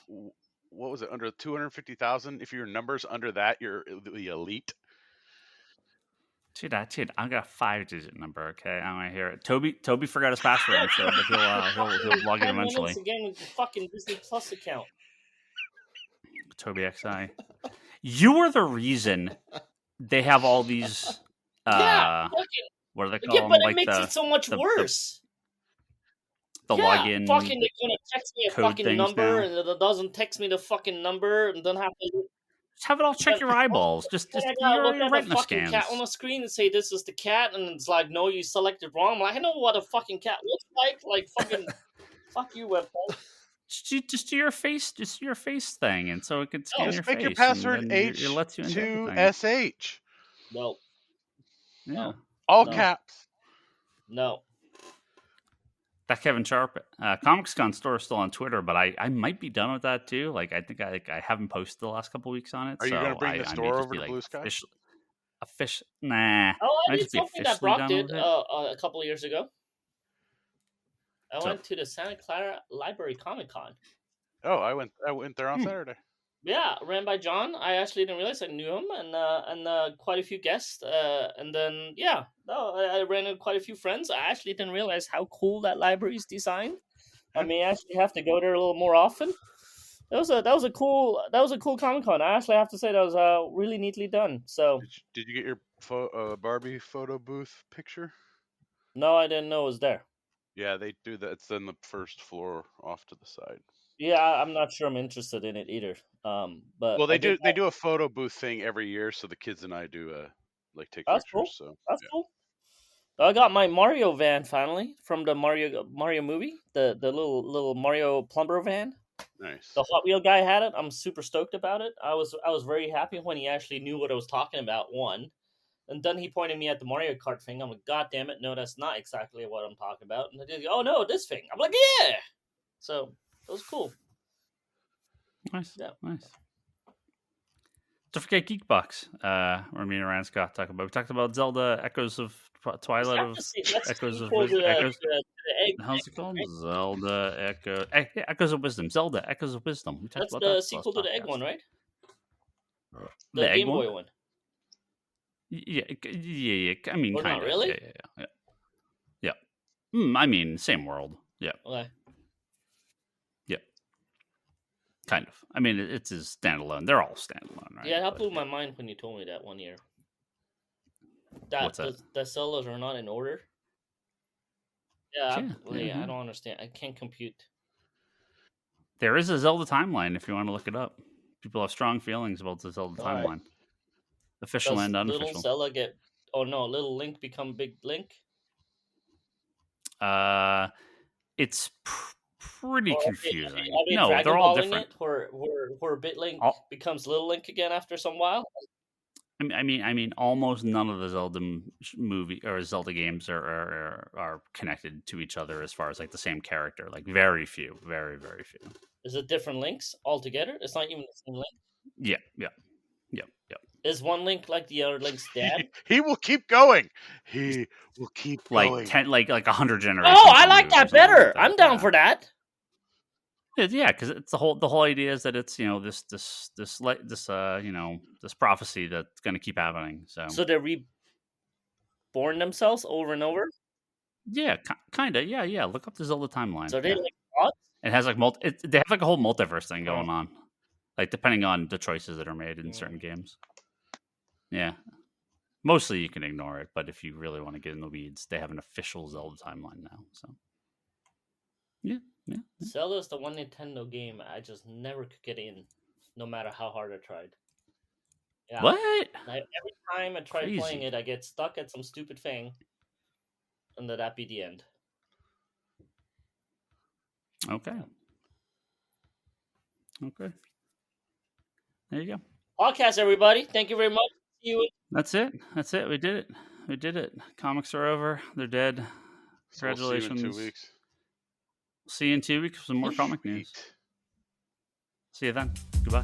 Speaker 2: what was it, under 250,000? If your number's under that, you're the elite.
Speaker 1: Dude, I got a 5-digit number. Okay, I want to hear it. Toby forgot his password, so but he'll log in eventually.
Speaker 4: Again with the fucking Disney Plus account.
Speaker 1: Toby XI. You are the reason they have all these. What are they called?
Speaker 4: Yeah, but it makes it so much worse.
Speaker 1: The login.
Speaker 4: Fucking, they're gonna text me a fucking number, and it doesn't text me the fucking number, and then have to.
Speaker 1: Just have it all check your eyeballs. Just
Speaker 4: look at the fucking cat on the screen and say this is the cat, and it's like, no, you selected wrong. I'm like, I know what a fucking cat looks like. Like fucking, fuck you, website.
Speaker 1: Just do your face thing, and so it can scan your face.
Speaker 2: Just make your password H2SH.
Speaker 4: No.
Speaker 1: Yeah.
Speaker 2: All caps.
Speaker 4: No.
Speaker 1: That Kevin Sharp ComicsCon store is still on Twitter, but I might be done with that too. Like I think I haven't posted the last couple weeks on it.
Speaker 2: Are you going to bring the store over to Blue Sky?
Speaker 1: Nah.
Speaker 4: Oh, I did something that Brock did a couple of years ago. I went to the Santa Clara Library Comic Con.
Speaker 2: Oh, I went there on Saturday.
Speaker 4: Yeah, ran by John. I actually didn't realize I knew him, and quite a few guests. And then I ran into quite a few friends. I actually didn't realize how cool that library is designed. I may actually have to go there a little more often. That was a cool Comic Con. I actually have to say that was really neatly done. So
Speaker 2: did you get your Barbie photo booth picture?
Speaker 4: No, I didn't know it was there.
Speaker 2: Yeah, they do that. It's in the first floor off to the side.
Speaker 4: Yeah, I'm not sure I'm interested in it either. But
Speaker 2: they do a photo booth thing every year, so the kids and I do take
Speaker 4: that's
Speaker 2: pictures.
Speaker 4: Cool.
Speaker 2: So
Speaker 4: that's cool. I got my Mario van finally from the Mario movie. The little Mario plumber van.
Speaker 2: Nice.
Speaker 4: The Hot Wheel guy had it. I'm super stoked about it. I was very happy when he actually knew what I was talking about. One, and then he pointed me at the Mario Kart thing. I'm like, God damn it, no, that's not exactly what I'm talking about. And he goes, oh no, this thing. I'm like, yeah. So it was cool.
Speaker 1: Nice.
Speaker 4: Yeah.
Speaker 1: Nice. Don't forget Geekbox. Where me and Ryan Scott talk about. We talked about Zelda Echoes of Twilight of Echoes of Wisdom. How's it called? Right? Zelda Echoes of Wisdom. Zelda Echoes of Wisdom. We talked
Speaker 4: That's
Speaker 1: about
Speaker 4: the
Speaker 1: that
Speaker 4: sequel to the Egg one, right?
Speaker 1: The
Speaker 4: Game Boy one.
Speaker 1: Yeah. I mean,
Speaker 4: or
Speaker 1: kind
Speaker 4: not
Speaker 1: of.
Speaker 4: really.
Speaker 1: Yeah. I mean, same world. Yeah.
Speaker 4: Okay.
Speaker 1: Yeah. Kind of. I mean, it's a standalone. They're all standalone, right?
Speaker 4: Yeah, that blew my mind when you told me that one year.
Speaker 1: What's that?
Speaker 4: The Zeldas are not in order. Yeah, I don't understand. I can't compute.
Speaker 1: There is a Zelda timeline if you want to look it up. People have strong feelings about the Zelda timeline. Official and unofficial.
Speaker 4: Little Zelda get... Oh no, Little Link become Big Link?
Speaker 1: It's pretty confusing.
Speaker 4: Are they
Speaker 1: no, they're all different.
Speaker 4: It where Big Link becomes Little Link again after some while?
Speaker 1: I mean, almost none of the Zelda movie or Zelda games are connected to each other as far as like the same character. Like very few, very few.
Speaker 4: Is it different links altogether? It's not even the same link.
Speaker 1: Yeah.
Speaker 4: Is one Link like the other Link's dad?
Speaker 2: He will keep going. He will keep going.
Speaker 1: 100 generations.
Speaker 4: Oh, I like that better. I'm down for that.
Speaker 1: Yeah, because it's the whole idea is that it's this prophecy that's going to keep happening. So
Speaker 4: they're reborn themselves over and over.
Speaker 1: Yeah, kind of. Yeah. Look up the Zelda timeline.
Speaker 4: So they like gods?
Speaker 1: It has like they have like a whole multiverse thing going on, like depending on the choices that are made in certain games. Yeah, mostly you can ignore it, but if you really want to get in the weeds, they have an official Zelda timeline now. So yeah.
Speaker 4: Zelda's the one Nintendo game I just never could get in, no matter how hard I tried. Yeah.
Speaker 1: What?
Speaker 4: Every time I try playing it, I get stuck at some stupid thing, and that'd be the end.
Speaker 1: Okay. There you go.
Speaker 4: Podcast, everybody. Thank you very much. See you.
Speaker 1: That's it. We did it. Comics are over. They're dead. Congratulations.
Speaker 2: We'll see you in 2 weeks.
Speaker 1: See you in 2 weeks for some more comic news. See you then. Goodbye.